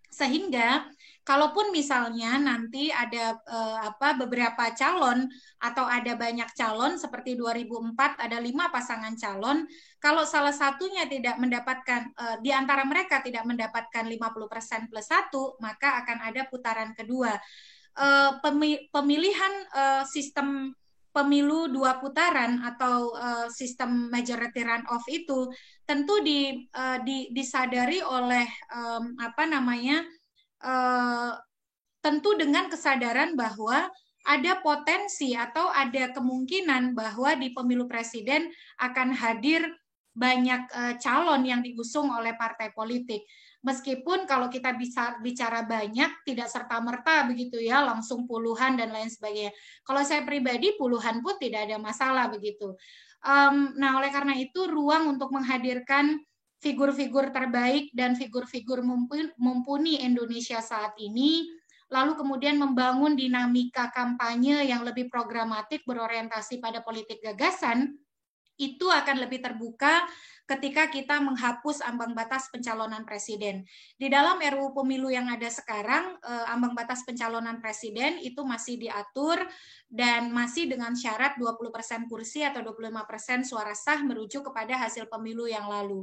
Sehingga kalaupun misalnya nanti ada beberapa calon atau ada banyak calon seperti 2004 ada 5 pasangan calon, kalau salah satunya tidak mendapatkan di antara mereka tidak mendapatkan 50% plus 1, maka akan ada putaran kedua. Pemilihan sistem pemilu 2 putaran atau sistem majority runoff itu tentu disadari oleh tentu dengan kesadaran bahwa ada potensi atau ada kemungkinan bahwa di pemilu presiden akan hadir banyak calon yang diusung oleh partai politik. Meskipun kalau kita bisa bicara banyak, tidak serta-merta begitu ya, langsung puluhan dan lain sebagainya. Kalau saya pribadi puluhan pun tidak ada masalah begitu. Nah, oleh karena itu ruang untuk menghadirkan figur-figur terbaik dan figur-figur mumpuni Indonesia saat ini, lalu kemudian membangun dinamika kampanye yang lebih programatik berorientasi pada politik gagasan, itu akan lebih terbuka ketika kita menghapus ambang batas pencalonan presiden. Di dalam RUU Pemilu yang ada sekarang, ambang batas pencalonan presiden itu masih diatur dan masih dengan syarat 20% kursi atau 25% suara sah merujuk kepada hasil pemilu yang lalu.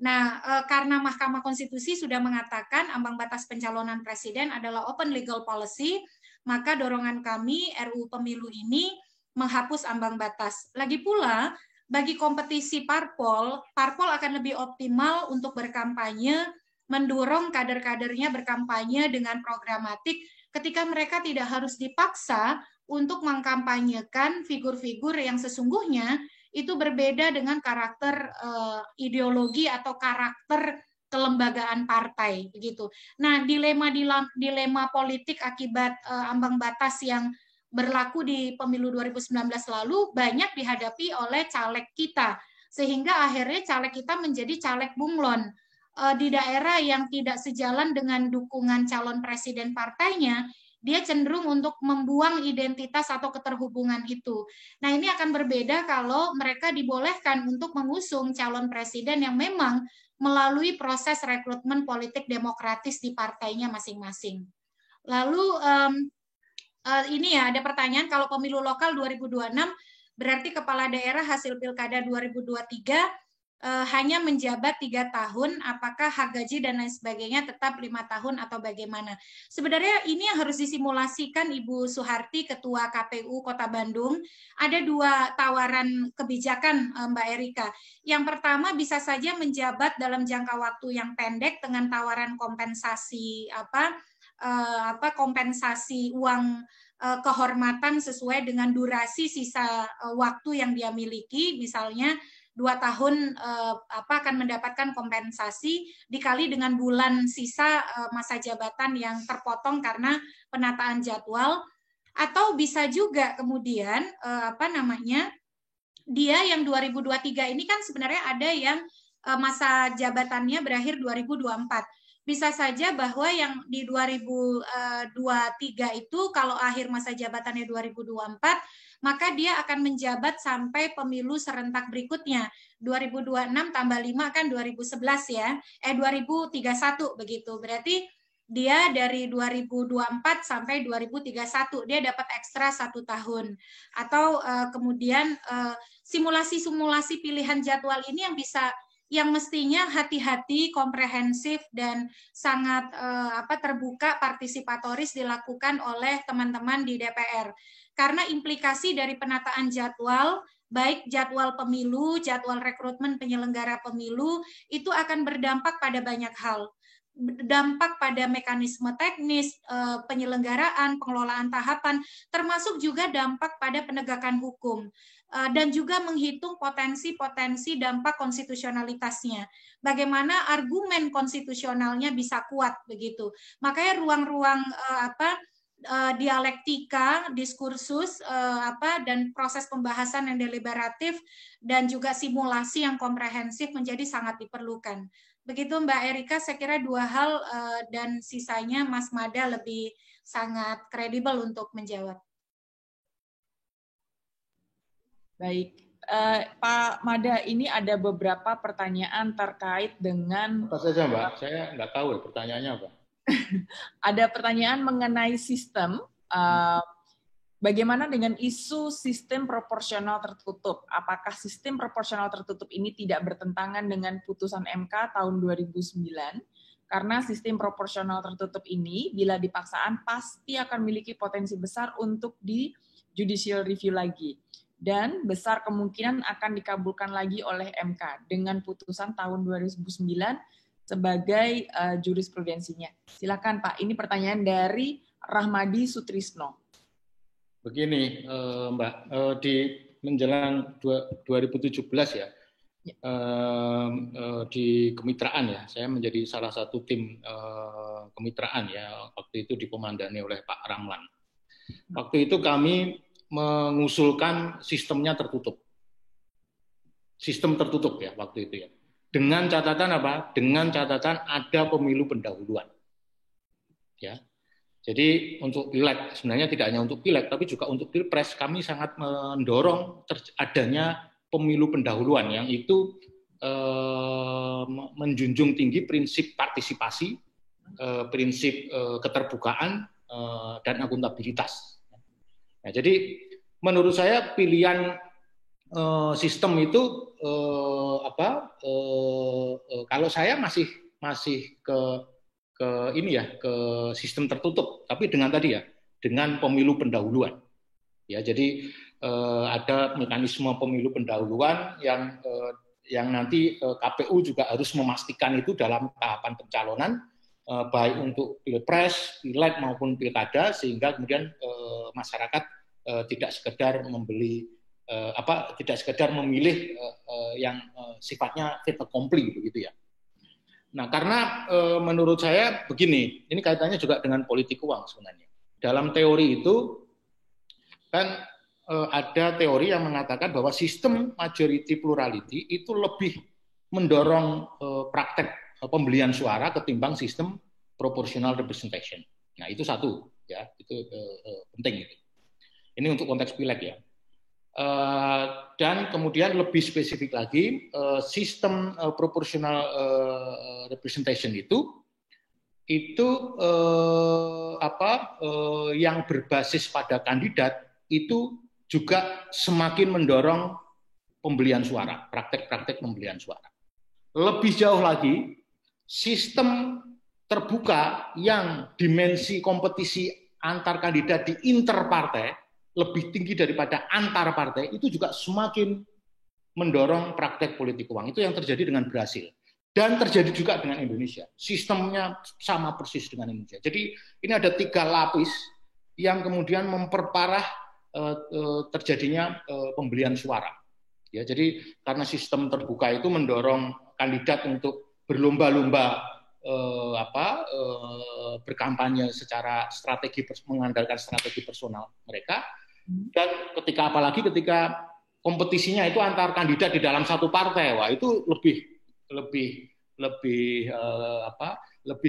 Nah, karena Mahkamah Konstitusi sudah mengatakan ambang batas pencalonan presiden adalah open legal policy, maka dorongan kami RUU Pemilu ini menghapus ambang batas. Lagi pula, bagi kompetisi parpol akan lebih optimal untuk berkampanye, mendorong kader-kadernya berkampanye dengan programatik ketika mereka tidak harus dipaksa untuk mengkampanyekan figur-figur yang sesungguhnya itu berbeda dengan karakter ideologi atau karakter kelembagaan partai begitu. Nah, dilema politik akibat ambang batas yang berlaku di pemilu 2019 lalu banyak dihadapi oleh caleg kita, sehingga akhirnya caleg kita menjadi caleg bunglon di daerah yang tidak sejalan dengan dukungan calon presiden partainya. Dia cenderung untuk membuang identitas atau keterhubungan itu. Nah, ini akan berbeda kalau mereka dibolehkan untuk mengusung calon presiden yang memang melalui proses rekrutmen politik demokratis di partainya masing-masing. Lalu ini ya ada pertanyaan, kalau pemilu lokal 2026 Berarti kepala daerah hasil Pilkada 2023 hanya menjabat 3 tahun, apakah hak gaji dan lain sebagainya tetap 5 tahun atau bagaimana? Sebenarnya ini yang harus disimulasikan Ibu Suharti, Ketua KPU Kota Bandung. Ada 2 tawaran kebijakan Mbak Erika. Yang pertama bisa saja menjabat dalam jangka waktu yang pendek dengan tawaran kompensasi kompensasi uang kehormatan sesuai dengan durasi sisa waktu yang dia miliki, misalnya 2 tahun akan mendapatkan kompensasi dikali dengan bulan sisa masa jabatan yang terpotong karena penataan jadwal. Atau bisa juga kemudian dia yang 2023 ini kan sebenarnya ada yang masa jabatannya berakhir 2024. Bisa saja bahwa yang di 2023 itu kalau akhir masa jabatannya 2024, maka dia akan menjabat sampai pemilu serentak berikutnya. 2026 tambah 5 kan 2011 ya. 2031 begitu. Berarti dia dari 2024 sampai 2031 dia dapat ekstra 1 tahun. Atau kemudian simulasi-simulasi pilihan jadwal ini yang mestinya hati-hati, komprehensif, dan sangat terbuka, partisipatoris dilakukan oleh teman-teman di DPR. Karena implikasi dari penataan jadwal, baik jadwal pemilu, jadwal rekrutmen penyelenggara pemilu, itu akan berdampak pada banyak hal. Dampak pada mekanisme teknis, penyelenggaraan, pengelolaan tahapan, termasuk juga dampak pada penegakan hukum. Dan juga menghitung potensi-potensi dampak konstitusionalitasnya. Bagaimana argumen konstitusionalnya bisa kuat begitu. Makanya ruang-ruang dialektika, diskursus, dan proses pembahasan yang deliberatif dan juga simulasi yang komprehensif menjadi sangat diperlukan. Begitu Mbak Erika, saya kira 2 hal dan sisanya Mas Mada lebih sangat kredibel untuk menjawab. Baik, Pak Mada, ini ada beberapa pertanyaan terkait dengan... Apa saja Mbak? Saya nggak tahu pertanyaannya apa. Ada pertanyaan mengenai sistem, bagaimana dengan isu sistem proporsional tertutup? Apakah sistem proporsional tertutup ini tidak bertentangan dengan putusan MK tahun 2009? Karena sistem proporsional tertutup ini, bila dipaksaan, pasti akan memiliki potensi besar untuk di judicial review lagi. Dan besar kemungkinan akan dikabulkan lagi oleh MK dengan putusan tahun 2009 sebagai jurisprudensinya. Silakan Pak, ini pertanyaan dari Rahmadi Sutrisno. Begini Mbak, di menjelang 2017 ya, di kemitraan ya, saya menjadi salah satu tim kemitraan ya, waktu itu dikomandani oleh Pak Ramlan. Waktu itu kami mengusulkan sistemnya tertutup. Sistem tertutup ya waktu itu ya. Dengan catatan apa? Dengan catatan ada pemilu pendahuluan. Ya. Jadi untuk pileg, sebenarnya tidak hanya untuk pileg tapi juga untuk pilpres kami sangat mendorong adanya pemilu pendahuluan yang itu menjunjung tinggi prinsip partisipasi, prinsip keterbukaan dan akuntabilitas. Nah, jadi menurut saya pilihan sistem itu kalau saya masih ke ini ya, ke sistem tertutup, tapi dengan tadi ya, dengan pemilu pendahuluan. Ya, jadi ada mekanisme pemilu pendahuluan yang nanti KPU juga harus memastikan itu dalam tahapan pencalonan, baik untuk pilpres, pileg maupun pilkada, sehingga kemudian masyarakat tidak sekedar memilih yang sifatnya fait accompli begitu ya. Nah, karena menurut saya begini, ini kaitannya juga dengan politik uang sebenarnya. Dalam teori itu kan ada teori yang mengatakan bahwa sistem majority plurality itu lebih mendorong praktek pembelian suara ketimbang sistem proportional representation. Nah, itu satu ya, itu penting itu. Ini untuk konteks pileg ya. Dan kemudian lebih spesifik lagi, sistem proportional representation itu yang berbasis pada kandidat itu juga semakin mendorong pembelian suara, praktek-praktek pembelian suara. Lebih jauh lagi, sistem terbuka yang dimensi kompetisi antar kandidat di interpartai lebih tinggi daripada antar partai, itu juga semakin mendorong praktek politik uang. Itu yang terjadi dengan Brasil. Dan terjadi juga dengan Indonesia. Sistemnya sama persis dengan Indonesia. Jadi ini ada 3 lapis yang kemudian memperparah terjadinya pembelian suara. Ya, jadi karena sistem terbuka itu mendorong kandidat untuk berlomba-lomba berkampanye secara mengandalkan strategi personal mereka, dan apalagi ketika kompetisinya itu antar kandidat di dalam satu partai, wah itu lebih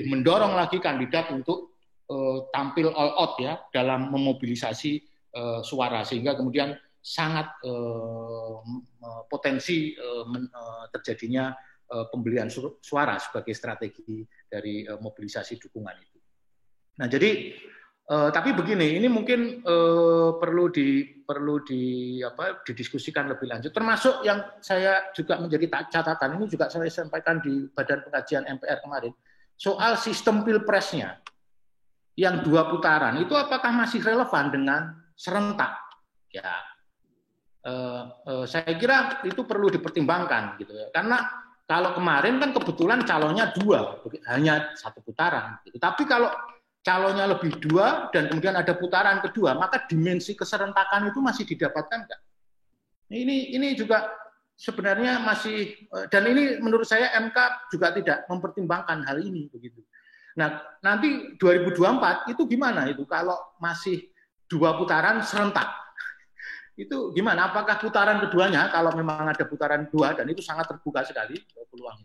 mendorong lagi kandidat untuk tampil all out ya dalam memobilisasi suara, sehingga kemudian sangat potensi terjadinya pembelian suara sebagai strategi dari mobilisasi dukungan itu. Nah, jadi tapi begini, ini mungkin perlu didiskusikan lebih lanjut. Termasuk yang saya juga menjadi catatan, ini juga saya sampaikan di Badan Pengkajian MPR kemarin, soal sistem pilpresnya yang 2 putaran itu apakah masih relevan dengan serentak? Ya, saya kira itu perlu dipertimbangkan gitu ya, karena kalau kemarin kan kebetulan calonnya 2, hanya 1 putaran. Gitu. Tapi kalau calonnya lebih 2 dan kemudian ada putaran kedua, maka dimensi keserentakan itu masih didapatkan nggak? Ini juga sebenarnya masih, dan ini menurut saya MK juga tidak mempertimbangkan hal ini begitu. Nah, nanti 2024 itu gimana itu kalau masih 2 putaran serentak? Itu gimana? Apakah putaran keduanya, kalau memang ada putaran 2 dan itu sangat terbuka sekali peluang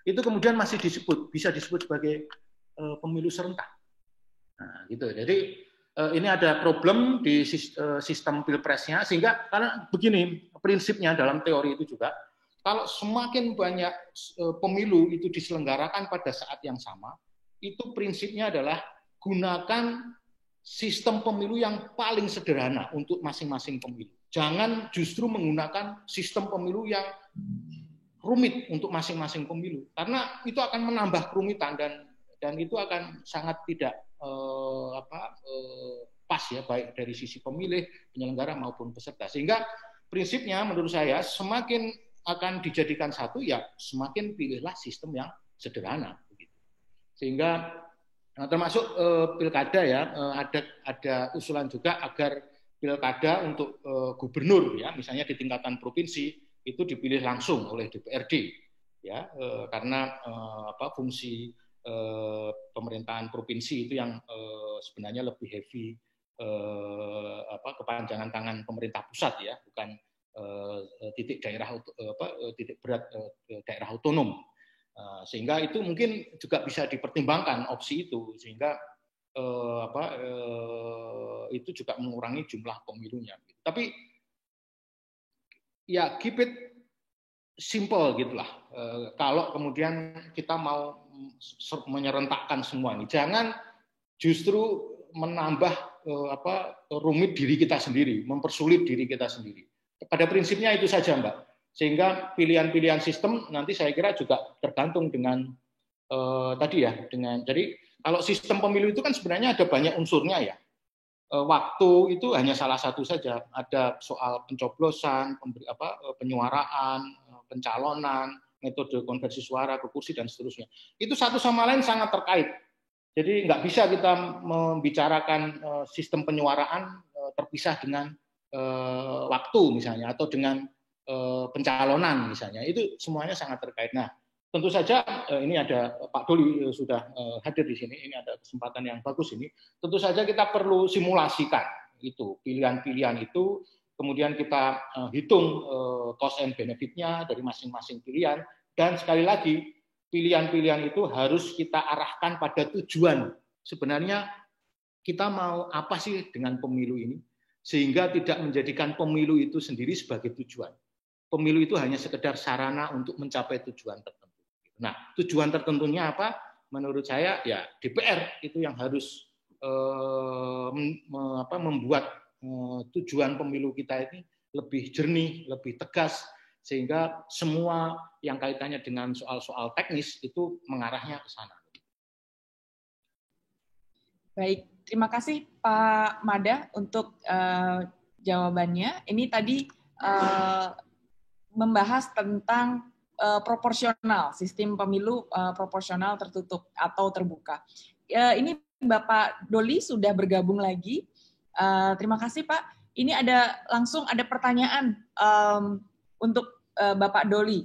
itu kemudian masih bisa disebut sebagai pemilu serentak? Nah, gitu. Jadi ini ada problem di sistem pilpresnya, sehingga karena begini prinsipnya dalam teori itu juga, kalau semakin banyak pemilu itu diselenggarakan pada saat yang sama, itu prinsipnya adalah gunakan sistem pemilu yang paling sederhana untuk masing-masing pemilu. Jangan justru menggunakan sistem pemilu yang rumit untuk masing-masing pemilu, karena itu akan menambah kerumitan dan itu akan sangat tidak pas ya, baik dari sisi pemilih, penyelenggara maupun peserta. Sehingga prinsipnya menurut saya semakin akan dijadikan satu, ya semakin pilihlah sistem yang sederhana. Sehingga termasuk pilkada ya, ada usulan juga agar pilkada untuk gubernur ya, misalnya di tingkatan provinsi itu dipilih langsung oleh DPRD ya, karena fungsi pemerintahan provinsi itu yang sebenarnya lebih heavy kepanjangan tangan pemerintah pusat ya, bukan titik berat daerah otonom. Sehingga itu mungkin juga bisa dipertimbangkan opsi itu, sehingga itu juga mengurangi jumlah pemilunya. Tapi ya keep it simple gitulah. Kalau kemudian kita mau menyerentakkan semua ini, jangan justru menambah rumit diri kita sendiri, mempersulit diri kita sendiri. Pada prinsipnya itu saja, Mbak. Sehingga pilihan-pilihan sistem nanti saya kira juga tergantung dengan tadi ya, jadi kalau sistem pemilu itu kan sebenarnya ada banyak unsurnya ya. Waktu itu hanya salah satu saja. Ada soal pencoblosan, penyuaraan, pencalonan, metode konversi suara ke kursi dan seterusnya. Itu satu sama lain sangat terkait. Jadi nggak bisa kita membicarakan sistem penyuaraan terpisah dengan waktu misalnya, atau dengan pencalonan misalnya. Itu semuanya sangat terkait. Nah, tentu saja ini ada Pak Doli sudah hadir di sini. Ini ada kesempatan yang bagus ini. Tentu saja kita perlu simulasikan itu pilihan-pilihan itu, kemudian kita hitung cost and benefit-nya dari masing-masing pilihan, dan sekali lagi pilihan-pilihan itu harus kita arahkan pada tujuan. Sebenarnya kita mau apa sih dengan pemilu ini, sehingga tidak menjadikan pemilu itu sendiri sebagai tujuan. Pemilu itu hanya sekedar sarana untuk mencapai tujuan tertentu. Nah, tujuan tertentunya apa? Menurut saya ya DPR itu yang harus membuat tujuan pemilu kita ini lebih jernih, lebih tegas, sehingga semua yang kaitannya dengan soal-soal teknis itu mengarahnya ke sana. Baik, terima kasih Pak Mada untuk jawabannya. Ini tadi membahas tentang proporsional, sistem pemilu proporsional tertutup atau terbuka. Ini Bapak Doli sudah bergabung lagi. Terima kasih Pak. Ini langsung ada pertanyaan untuk Bapak Doli.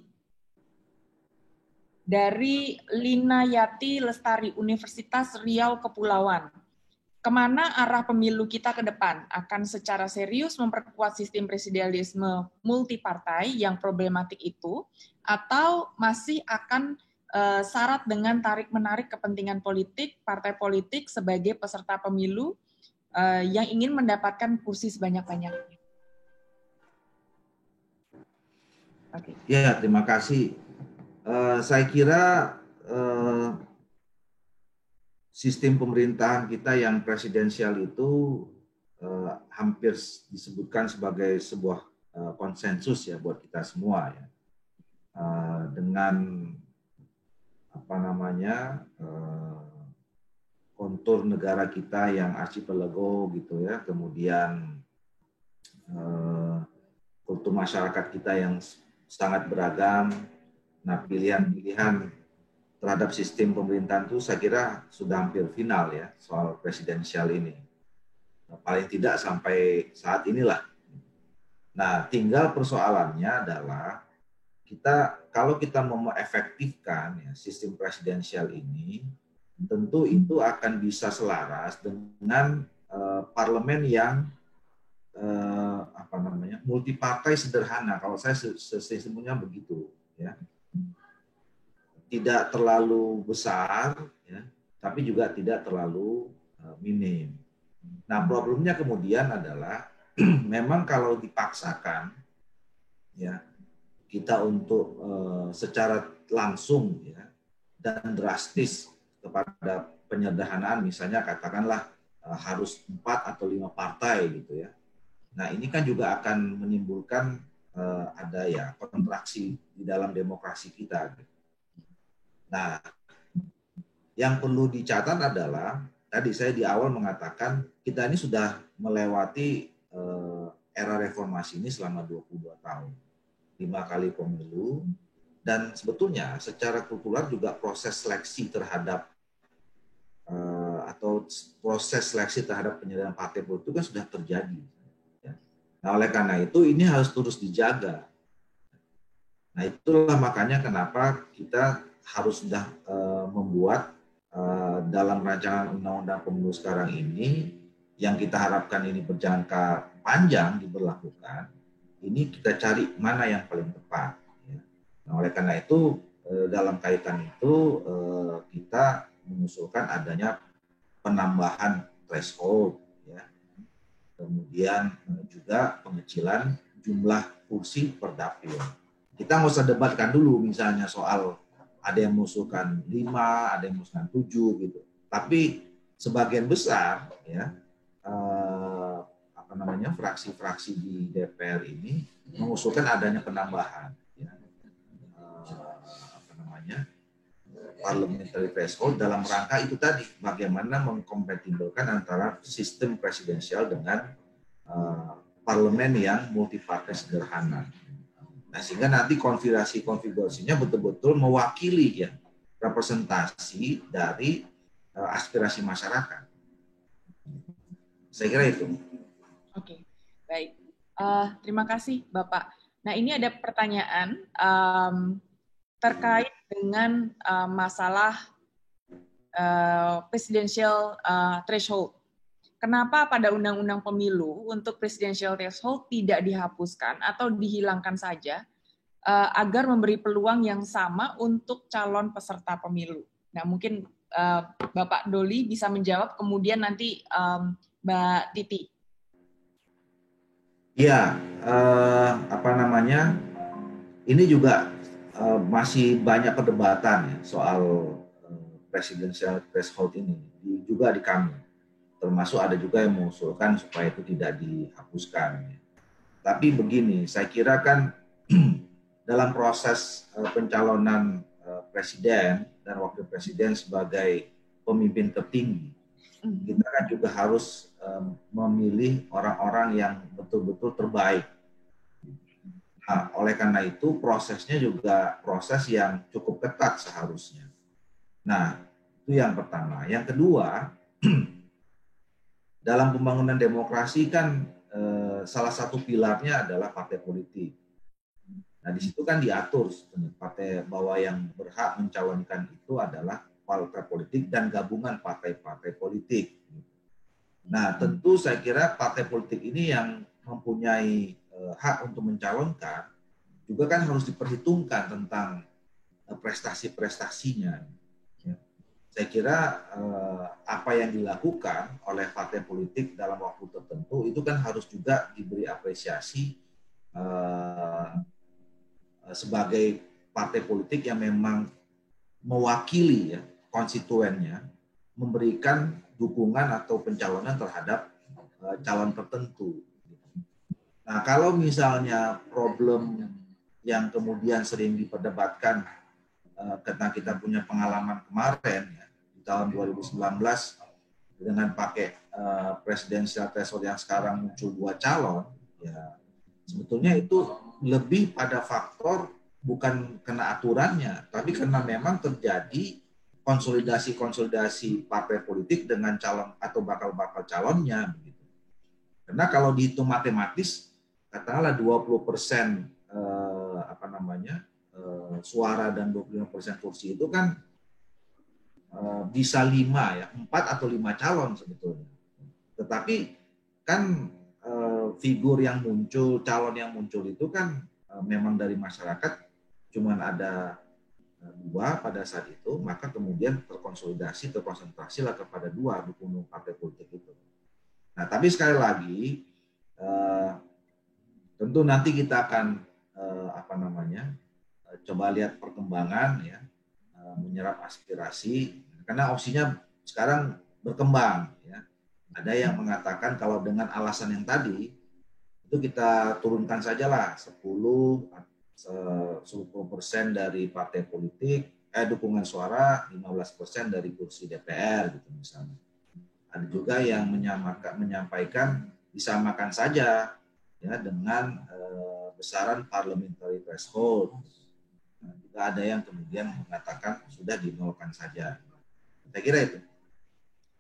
Dari Lina Yati Lestari, Universitas Riau Kepulauan. Kemana arah pemilu kita ke depan? Akan secara serius memperkuat sistem presidensialisme multipartai yang problematik itu, atau masih akan syarat dengan tarik-menarik kepentingan politik, partai politik sebagai peserta pemilu yang ingin mendapatkan kursi sebanyak-banyaknya? Okay. Ya, terima kasih. Saya kira sistem pemerintahan kita yang presidensial itu hampir disebutkan sebagai sebuah konsensus ya buat kita semua ya. Dengan kontur negara kita yang archipelago gitu ya, kemudian kultur masyarakat kita yang sangat beragam. Nah, pilihan-pilihan terhadap sistem pemerintahan itu saya kira sudah hampir final ya soal presidensial ini. Paling tidak sampai saat inilah. Nah, tinggal persoalannya adalah kalau kita mau efektifkan ya, sistem presidensial ini, tentu itu akan bisa selaras dengan parlemen yang multipartai sederhana. Kalau saya sistemnya begitu ya. Tidak terlalu besar, ya, tapi juga tidak terlalu minim. Nah, problemnya kemudian adalah memang kalau dipaksakan, ya, kita untuk secara langsung, ya, dan drastis kepada penyederhanaan, misalnya katakanlah harus 4 atau 5 partai, gitu ya. Nah, ini kan juga akan menimbulkan ada ya kontraksi di dalam demokrasi kita. Gitu. Nah, yang perlu dicatat adalah, tadi saya di awal mengatakan, kita ini sudah melewati era reformasi ini selama 22 tahun. 5 kali pemilu, dan sebetulnya secara kultural juga proses seleksi terhadap, atau proses seleksi terhadap penyelenggaraan partai politik kan sudah terjadi. Nah, oleh karena itu ini harus terus dijaga. Nah, itulah makanya kenapa kita harus sudah membuat dalam rancangan undang-undang pemilu sekarang ini, yang kita harapkan ini berjangka panjang diberlakukan, ini kita cari mana yang paling tepat. Ya. Nah, oleh karena itu dalam kaitan itu kita mengusulkan adanya penambahan threshold, ya. Kemudian juga pengecilan jumlah kursi per dapil. Kita nggak usah debatkan dulu misalnya soal ada yang mengusulkan 5, ada yang mengusulkan 7 gitu. Tapi sebagian besar ya fraksi-fraksi di DPR ini mengusulkan adanya penambahan ya. Parliamentary threshold dalam rangka itu tadi, bagaimana mengkompatibelkan antara sistem presidensial dengan parlemen yang multipartai sederhana. Nah, sehingga nanti konfigurasinya betul-betul mewakili ya representasi dari aspirasi masyarakat. Saya kira itu. Oke, baik. Terima kasih Bapak. Nah, ini ada pertanyaan terkait dengan masalah presidential threshold. Kenapa pada Undang-Undang Pemilu untuk presidential threshold tidak dihapuskan atau dihilangkan saja agar memberi peluang yang sama untuk calon peserta pemilu? Nah, mungkin Bapak Doli bisa menjawab, kemudian nanti Mbak Titi. Ya, ini juga masih banyak perdebatan ya soal presidensial threshold ini, juga di kami. termasuk ada juga yang mengusulkan supaya itu tidak dihapuskan. Tapi begini, saya kira kan dalam proses pencalonan presiden dan wakil presiden sebagai pemimpin tertinggi, kita kan juga harus memilih orang-orang yang betul-betul terbaik. Nah, oleh karena itu prosesnya juga proses yang cukup ketat seharusnya. Nah, itu yang pertama. Yang kedua, dalam pembangunan demokrasi kan salah satu pilarnya adalah partai politik. Nah, di situ kan diatur partai bahwa yang berhak mencalonkan itu adalah partai politik dan gabungan partai-partai politik. Nah, tentu saya kira partai politik ini yang mempunyai hak untuk mencalonkan juga kan harus diperhitungkan tentang prestasi-prestasinya. Saya kira apa yang dilakukan oleh partai politik dalam waktu tertentu itu kan harus juga diberi apresiasi sebagai partai politik yang memang mewakili ya, konstituennya, memberikan dukungan atau pencalonan terhadap calon tertentu. Nah, kalau misalnya problem yang kemudian sering diperdebatkan karena kita punya pengalaman kemarin ya, di tahun 2019 dengan pakai presidensial threshold yang sekarang muncul 2 calon, ya sebetulnya itu lebih pada faktor bukan kena aturannya, tapi karena memang terjadi konsolidasi partai politik dengan calon atau bakal calonnya begitu. Karena kalau dihitung matematis, katakanlah 20% suara dan 25% kursi itu kan bisa 5 ya, 4 atau 5 calon sebetulnya. Tetapi kan figur yang muncul, calon yang muncul itu kan memang dari masyarakat cuman ada 2 pada saat itu, maka kemudian terkonsentrasilah kepada 2 dukungan partai politik itu. Nah, tapi sekali lagi tentu nanti kita akan coba lihat perkembangan ya, menyerap aspirasi karena opsinya sekarang berkembang ya. Ada yang mengatakan kalau dengan alasan yang tadi itu kita turunkan sajalah 10% dari partai politik, dukungan suara 15% dari kursi DPR gitu misalnya. Ada juga yang menyampaikan disamakan saja ya dengan besaran parliamentary threshold. Nah, juga ada yang kemudian mengatakan sudah dinolkan saja. Saya kira itu.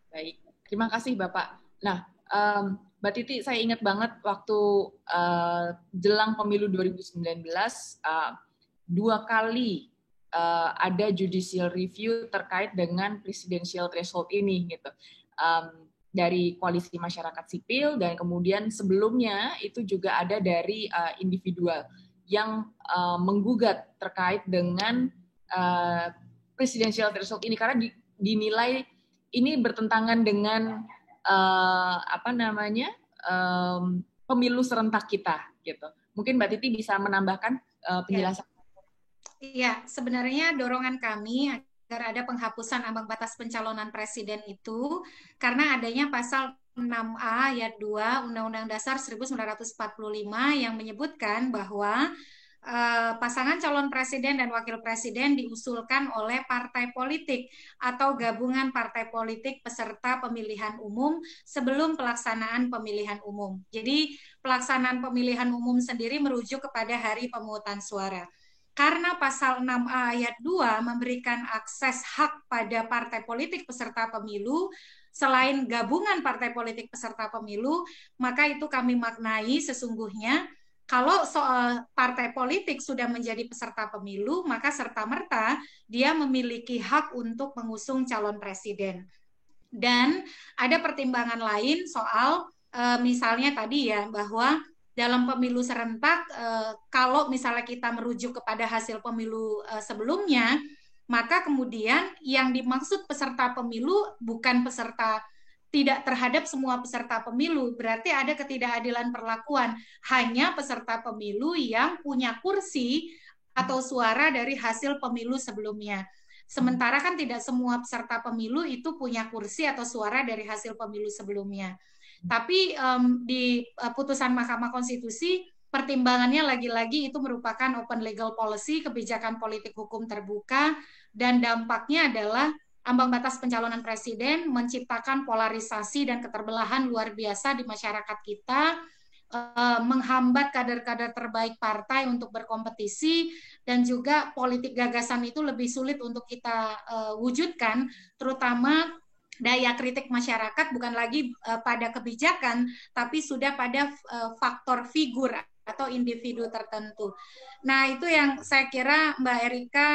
Baik, terima kasih Bapak. Nah, Mbak Titi, saya ingat banget waktu jelang pemilu 2019, 2 kali ada judicial review terkait dengan presidential threshold ini, gitu. Dari koalisi masyarakat sipil dan kemudian sebelumnya itu juga ada dari individual yang menggugat terkait dengan presidential threshold ini karena dinilai ini bertentangan dengan pemilu serentak kita gitu. Mungkin Mbak Titi bisa menambahkan penjelasan. Iya, sebenarnya dorongan kami agar ada penghapusan ambang batas pencalonan presiden itu karena adanya pasal 6A ayat 2 Undang-Undang Dasar 1945 yang menyebutkan bahwa pasangan calon presiden dan wakil presiden diusulkan oleh partai politik atau gabungan partai politik peserta pemilihan umum sebelum pelaksanaan pemilihan umum. Jadi pelaksanaan pemilihan umum sendiri merujuk kepada hari pemungutan suara. Karena pasal 6A ayat 2 memberikan akses hak pada partai politik peserta pemilu selain gabungan partai politik peserta pemilu, maka itu kami maknai sesungguhnya kalau soal partai politik sudah menjadi peserta pemilu, maka serta-merta dia memiliki hak untuk mengusung calon presiden. Dan ada pertimbangan lain soal misalnya tadi ya, bahwa dalam pemilu serentak, kalau misalnya kita merujuk kepada hasil pemilu sebelumnya, maka kemudian yang dimaksud peserta pemilu bukan peserta tidak terhadap semua peserta pemilu, berarti ada ketidakadilan perlakuan, hanya peserta pemilu yang punya kursi atau suara dari hasil pemilu sebelumnya. Sementara kan tidak semua peserta pemilu itu punya kursi atau suara dari hasil pemilu sebelumnya. Tapi di putusan Mahkamah Konstitusi pertimbangannya lagi-lagi itu merupakan open legal policy, kebijakan politik hukum terbuka, dan dampaknya adalah ambang batas pencalonan presiden menciptakan polarisasi dan keterbelahan luar biasa di masyarakat kita, menghambat kader-kader terbaik partai untuk berkompetisi, dan juga politik gagasan itu lebih sulit untuk kita wujudkan, terutama daya kritik masyarakat bukan lagi pada kebijakan, tapi sudah pada faktor figur atau individu tertentu. Nah, itu yang saya kira Mbak Erika,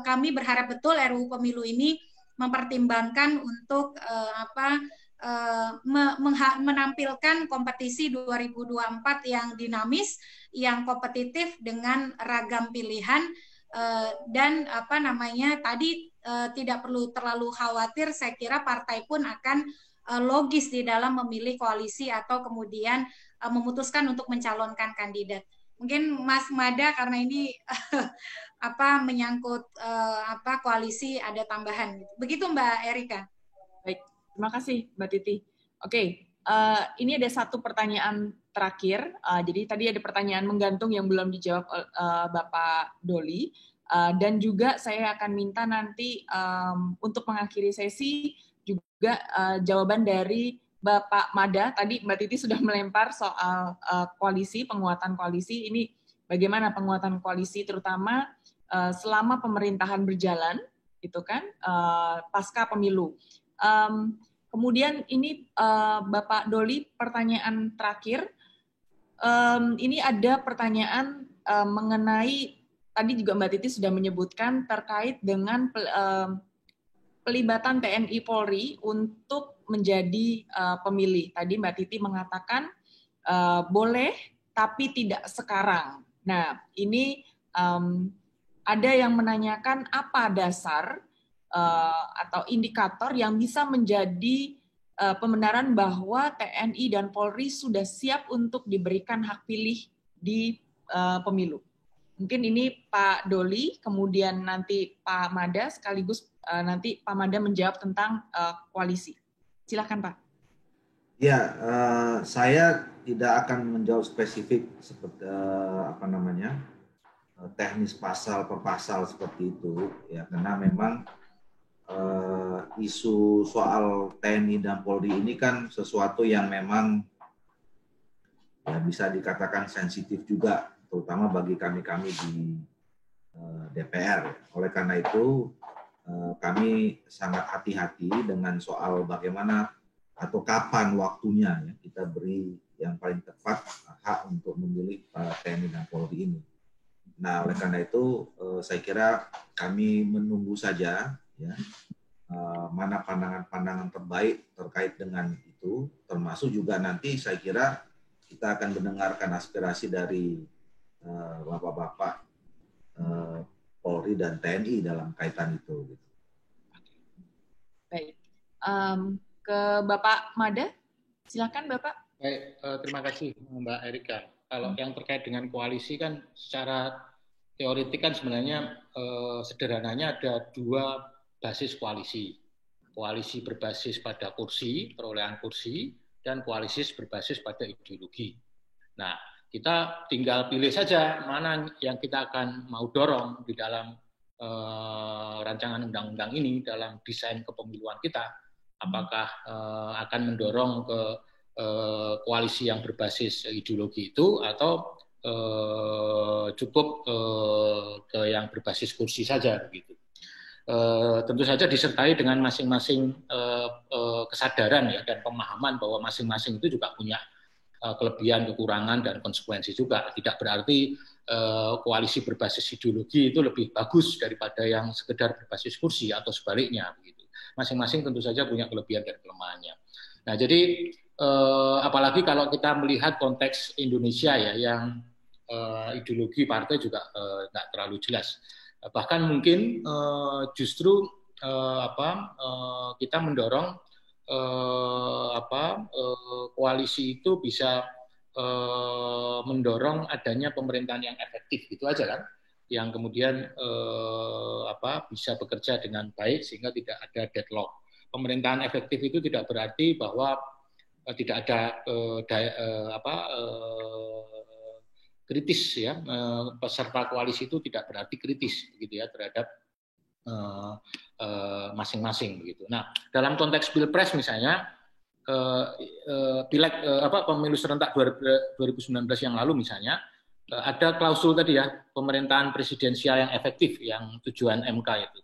kami berharap betul RUU Pemilu ini mempertimbangkan untuk menampilkan kompetisi 2024 yang dinamis, yang kompetitif dengan ragam pilihan, dan tadi tidak perlu terlalu khawatir. Saya kira partai pun akan logis di dalam memilih koalisi atau kemudian memutuskan untuk mencalonkan kandidat. Mungkin Mas Mada, karena ini menyangkut koalisi, ada tambahan. Begitu Mbak Erika. Baik, terima kasih Mbak Titi. Oke, ini ada satu pertanyaan terakhir. Jadi tadi ada pertanyaan menggantung yang belum dijawab Bapak Doli. Dan juga saya akan minta nanti untuk mengakhiri sesi juga jawaban dari Bapak Mada. Tadi Mbak Titi sudah melempar soal koalisi, penguatan koalisi. Ini bagaimana penguatan koalisi terutama selama pemerintahan berjalan, itu kan, pasca pemilu. Kemudian ini Bapak Doli, pertanyaan terakhir. Ini ada pertanyaan mengenai, tadi juga Mbak Titi sudah menyebutkan terkait dengan pelibatan TNI Polri untuk menjadi pemilih. Tadi Mbak Titi mengatakan boleh, tapi tidak sekarang. Nah, ini ada yang menanyakan apa dasar atau indikator yang bisa menjadi pembenaran bahwa TNI dan Polri sudah siap untuk diberikan hak pilih di pemilu. Mungkin ini Pak Doli, kemudian nanti Pak Mada, sekaligus nanti Pak Mada menjawab tentang koalisi. Silakan Pak. Ya, saya tidak akan menjawab spesifik seperti teknis pasal per pasal seperti itu, ya, karena memang isu soal TNI dan Polri ini kan sesuatu yang memang ya bisa dikatakan sensitif juga, terutama bagi kami di DPR. Oleh karena itu kami sangat hati-hati dengan soal bagaimana atau kapan waktunya ya, kita beri yang paling tepat hak untuk memilih TNI dan Polri ini. Nah, oleh karena itu saya kira kami menunggu saja ya mana pandangan-pandangan terbaik terkait dengan itu, termasuk juga nanti saya kira kita akan mendengarkan aspirasi dari bapak-bapak Polri dan TNI dalam kaitan itu. Baik, ke Bapak Mada, silakan Bapak. Baik, terima kasih Mbak Erika. Kalau yang terkait dengan koalisi kan secara teoritik kan sebenarnya sederhananya ada dua basis koalisi. Koalisi berbasis pada kursi, perolehan kursi, dan koalisi berbasis pada ideologi. Nah, kita tinggal pilih saja mana yang kita akan mau dorong di dalam rancangan undang-undang ini, dalam desain kepemiluan kita. Apakah akan mendorong ke koalisi yang berbasis ideologi itu, atau cukup ke yang berbasis kursi saja begitu. Tentu saja disertai dengan masing-masing kesadaran ya, dan pemahaman bahwa masing-masing itu juga punya kelebihan, kekurangan, dan konsekuensi juga. Tidak berarti koalisi berbasis ideologi itu lebih bagus daripada yang sekedar berbasis kursi atau sebaliknya begitu. Masing-masing tentu saja punya kelebihan dan kelemahannya. Nah, jadi apalagi kalau kita melihat konteks Indonesia ya, yang ideologi partai juga nggak terlalu jelas. Bahkan mungkin justru kita mendorong koalisi itu bisa mendorong adanya pemerintahan yang efektif, gitu aja kan. yang kemudian bisa bekerja dengan baik sehingga tidak ada deadlock. Pemerintahan efektif itu tidak berarti bahwa tidak ada kritis ya, peserta koalisi itu tidak berarti kritis gitu ya terhadap masing-masing begitu. Nah, dalam konteks Pilpres misalnya pemilu serentak 2019 yang lalu misalnya ada klausul tadi ya, pemerintahan presidensial yang efektif yang tujuan MK itu.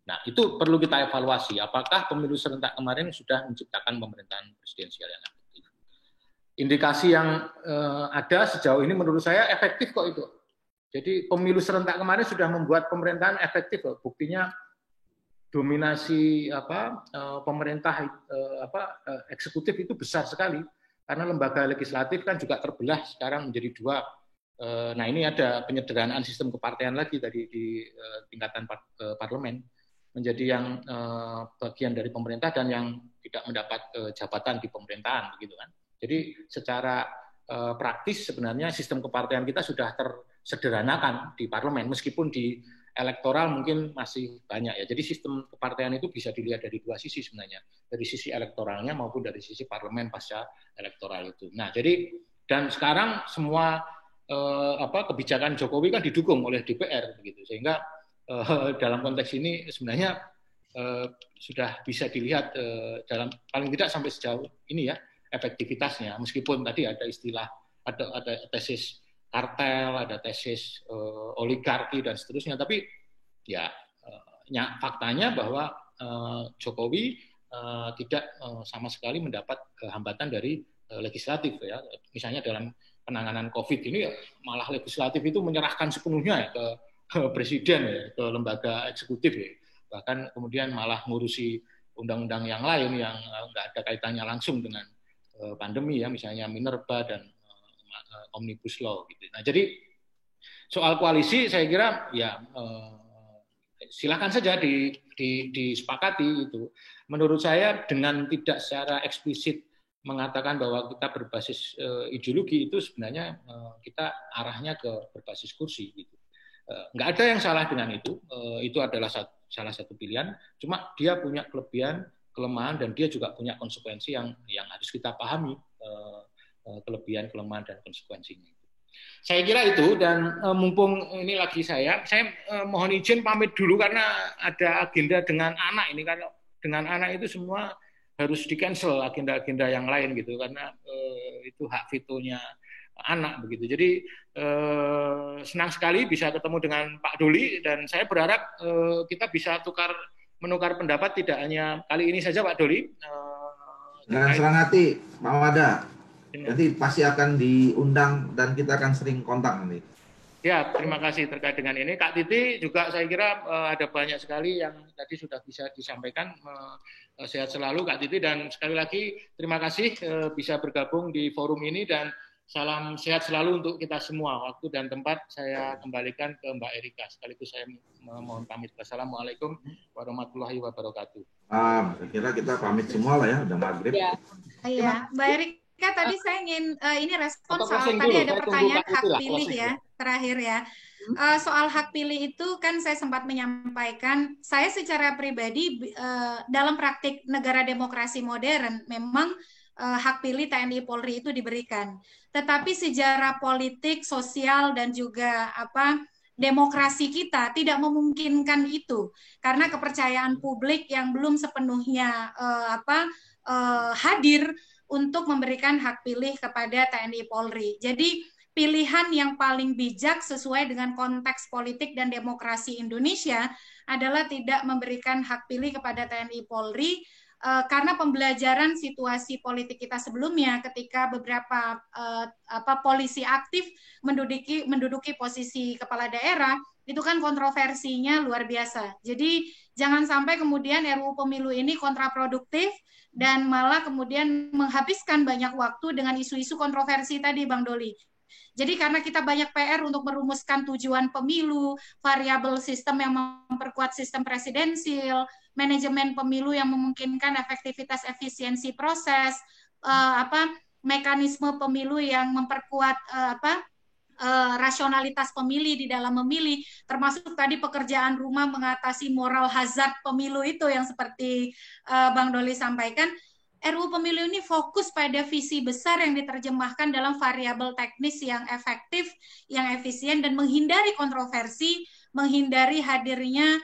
Nah, itu perlu kita evaluasi apakah pemilu serentak kemarin sudah menciptakan pemerintahan presidensial yang efektif. Indikasi yang ada sejauh ini menurut saya efektif kok itu. Jadi pemilu serentak kemarin sudah membuat pemerintahan efektif kok. Buktinya dominasi pemerintah eksekutif itu besar sekali karena lembaga legislatif kan juga terbelah sekarang menjadi dua. Nah, ini ada penyederhanaan sistem kepartean lagi tadi di tingkatan parlemen menjadi yang bagian dari pemerintah dan yang tidak mendapat jabatan di pemerintahan begitu kan. Jadi secara praktis sebenarnya sistem kepartean kita sudah tersederhanakan di parlemen meskipun di elektoral mungkin masih banyak ya. Jadi sistem kepartean itu bisa dilihat dari dua sisi sebenarnya, dari sisi elektoralnya maupun dari sisi parlemen pasca elektoral itu. Nah, jadi dan sekarang semua kebijakan Jokowi kan didukung oleh DPR begitu, sehingga dalam konteks ini sebenarnya sudah bisa dilihat dalam paling tidak sampai sejauh ini ya efektivitasnya, meskipun tadi ada istilah ada tesis kartel, ada tesis oligarki dan seterusnya, tapi ya faktanya bahwa Jokowi tidak sama sekali mendapat hambatan dari legislatif ya, misalnya dalam penanganan COVID ini ya, malah legislatif itu menyerahkan sepenuhnya ya, ke presiden ya, ke lembaga eksekutif ya, bahkan kemudian malah ngurusi undang-undang yang lain yang nggak ada kaitannya langsung dengan pandemi ya, misalnya Minerba dan Omnibus Law gitu. Nah, jadi soal koalisi saya kira ya silakan saja disepakati itu. Menurut saya dengan tidak secara eksplisit mengatakan bahwa kita berbasis ideologi itu sebenarnya kita arahnya ke berbasis kursi gitu. Nggak ada yang salah dengan itu adalah salah satu pilihan. Cuma dia punya kelebihan, kelemahan dan dia juga punya konsekuensi yang harus kita pahami kelebihan, kelemahan dan konsekuensinya. Saya kira itu dan mumpung ini lagi saya mohon izin pamit dulu karena ada agenda dengan anak ini karena dengan anak itu semua harus di-cancel agenda-agenda yang lain gitu karena itu hak vetonya anak begitu. Jadi senang sekali bisa ketemu dengan Pak Doli dan saya berharap kita bisa menukar pendapat tidak hanya kali ini saja Pak Doli. Dengan senang hati, Pak Wada. Nanti pasti akan diundang dan kita akan sering kontak nanti. Ya, terima kasih terkait dengan ini. Kak Titi juga saya kira ada banyak sekali yang tadi sudah bisa disampaikan. Sehat selalu Kak Titi dan sekali lagi terima kasih bisa bergabung di forum ini dan salam sehat selalu untuk kita semua. Waktu dan tempat saya kembalikan ke Mbak Erika. Sekaligus saya mohon pamit. Wassalamualaikum warahmatullahi wabarakatuh. Saya kira kita pamit semua lah ya, udah maghrib. Iya, Mbak Erika tadi saya ingin ini respon soal tadi ada pertanyaan hak pilih ya. Terakhir ya, soal hak pilih itu kan saya sempat menyampaikan, saya secara pribadi dalam praktik negara demokrasi modern memang hak pilih TNI Polri itu diberikan. Tetapi sejarah politik, sosial dan juga demokrasi kita tidak memungkinkan itu karena kepercayaan publik yang belum sepenuhnya hadir untuk memberikan hak pilih kepada TNI Polri. Jadi pilihan yang paling bijak sesuai dengan konteks politik dan demokrasi Indonesia adalah tidak memberikan hak pilih kepada TNI Polri karena pembelajaran situasi politik kita sebelumnya ketika beberapa polisi aktif menduduki posisi kepala daerah itu kan kontroversinya luar biasa. Jadi jangan sampai kemudian RUU Pemilu ini kontraproduktif dan malah kemudian menghabiskan banyak waktu dengan isu-isu kontroversi tadi Bang Doli. Jadi karena kita banyak PR untuk merumuskan tujuan pemilu, variabel sistem yang memperkuat sistem presidensil, manajemen pemilu yang memungkinkan efektivitas efisiensi proses, mekanisme pemilu yang memperkuat rasionalitas pemilih di dalam memilih, termasuk tadi pekerjaan rumah mengatasi moral hazard pemilu itu yang seperti Bang Doli sampaikan. RUU Pemilu ini fokus pada visi besar yang diterjemahkan dalam variabel teknis yang efektif, yang efisien, dan menghindari kontroversi, menghindari hadirnya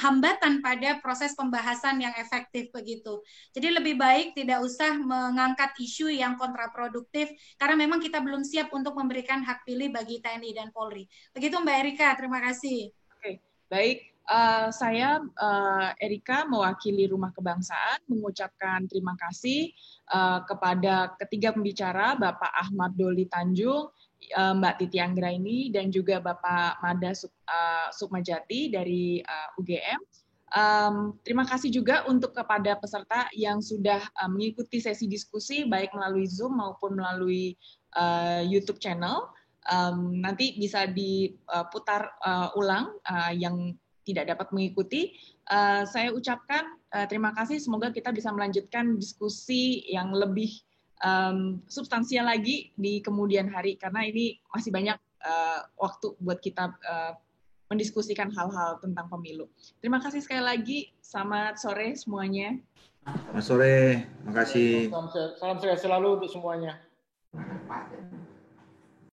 hambatan pada proses pembahasan yang efektif begitu. Jadi lebih baik tidak usah mengangkat isu yang kontraproduktif karena memang kita belum siap untuk memberikan hak pilih bagi TNI dan Polri. Begitu Mbak Erika, terima kasih. Oke, baik. Saya Erika mewakili Rumah Kebangsaan mengucapkan terima kasih kepada ketiga pembicara, Bapak Ahmad Doli Tanjung, Mbak Titi Anggraini, dan juga Bapak Mada Sukmajati dari UGM. Terima kasih juga untuk kepada peserta yang sudah mengikuti sesi diskusi baik melalui Zoom maupun melalui YouTube channel. Nanti bisa diputar ulang yang tidak dapat mengikuti. Saya ucapkan terima kasih. Semoga kita bisa melanjutkan diskusi yang lebih substansial lagi di kemudian hari, karena ini masih banyak waktu buat kita mendiskusikan hal-hal tentang pemilu. Terima kasih sekali lagi. Selamat sore semuanya. Selamat sore. Terima kasih. Salam sehat selalu untuk semuanya.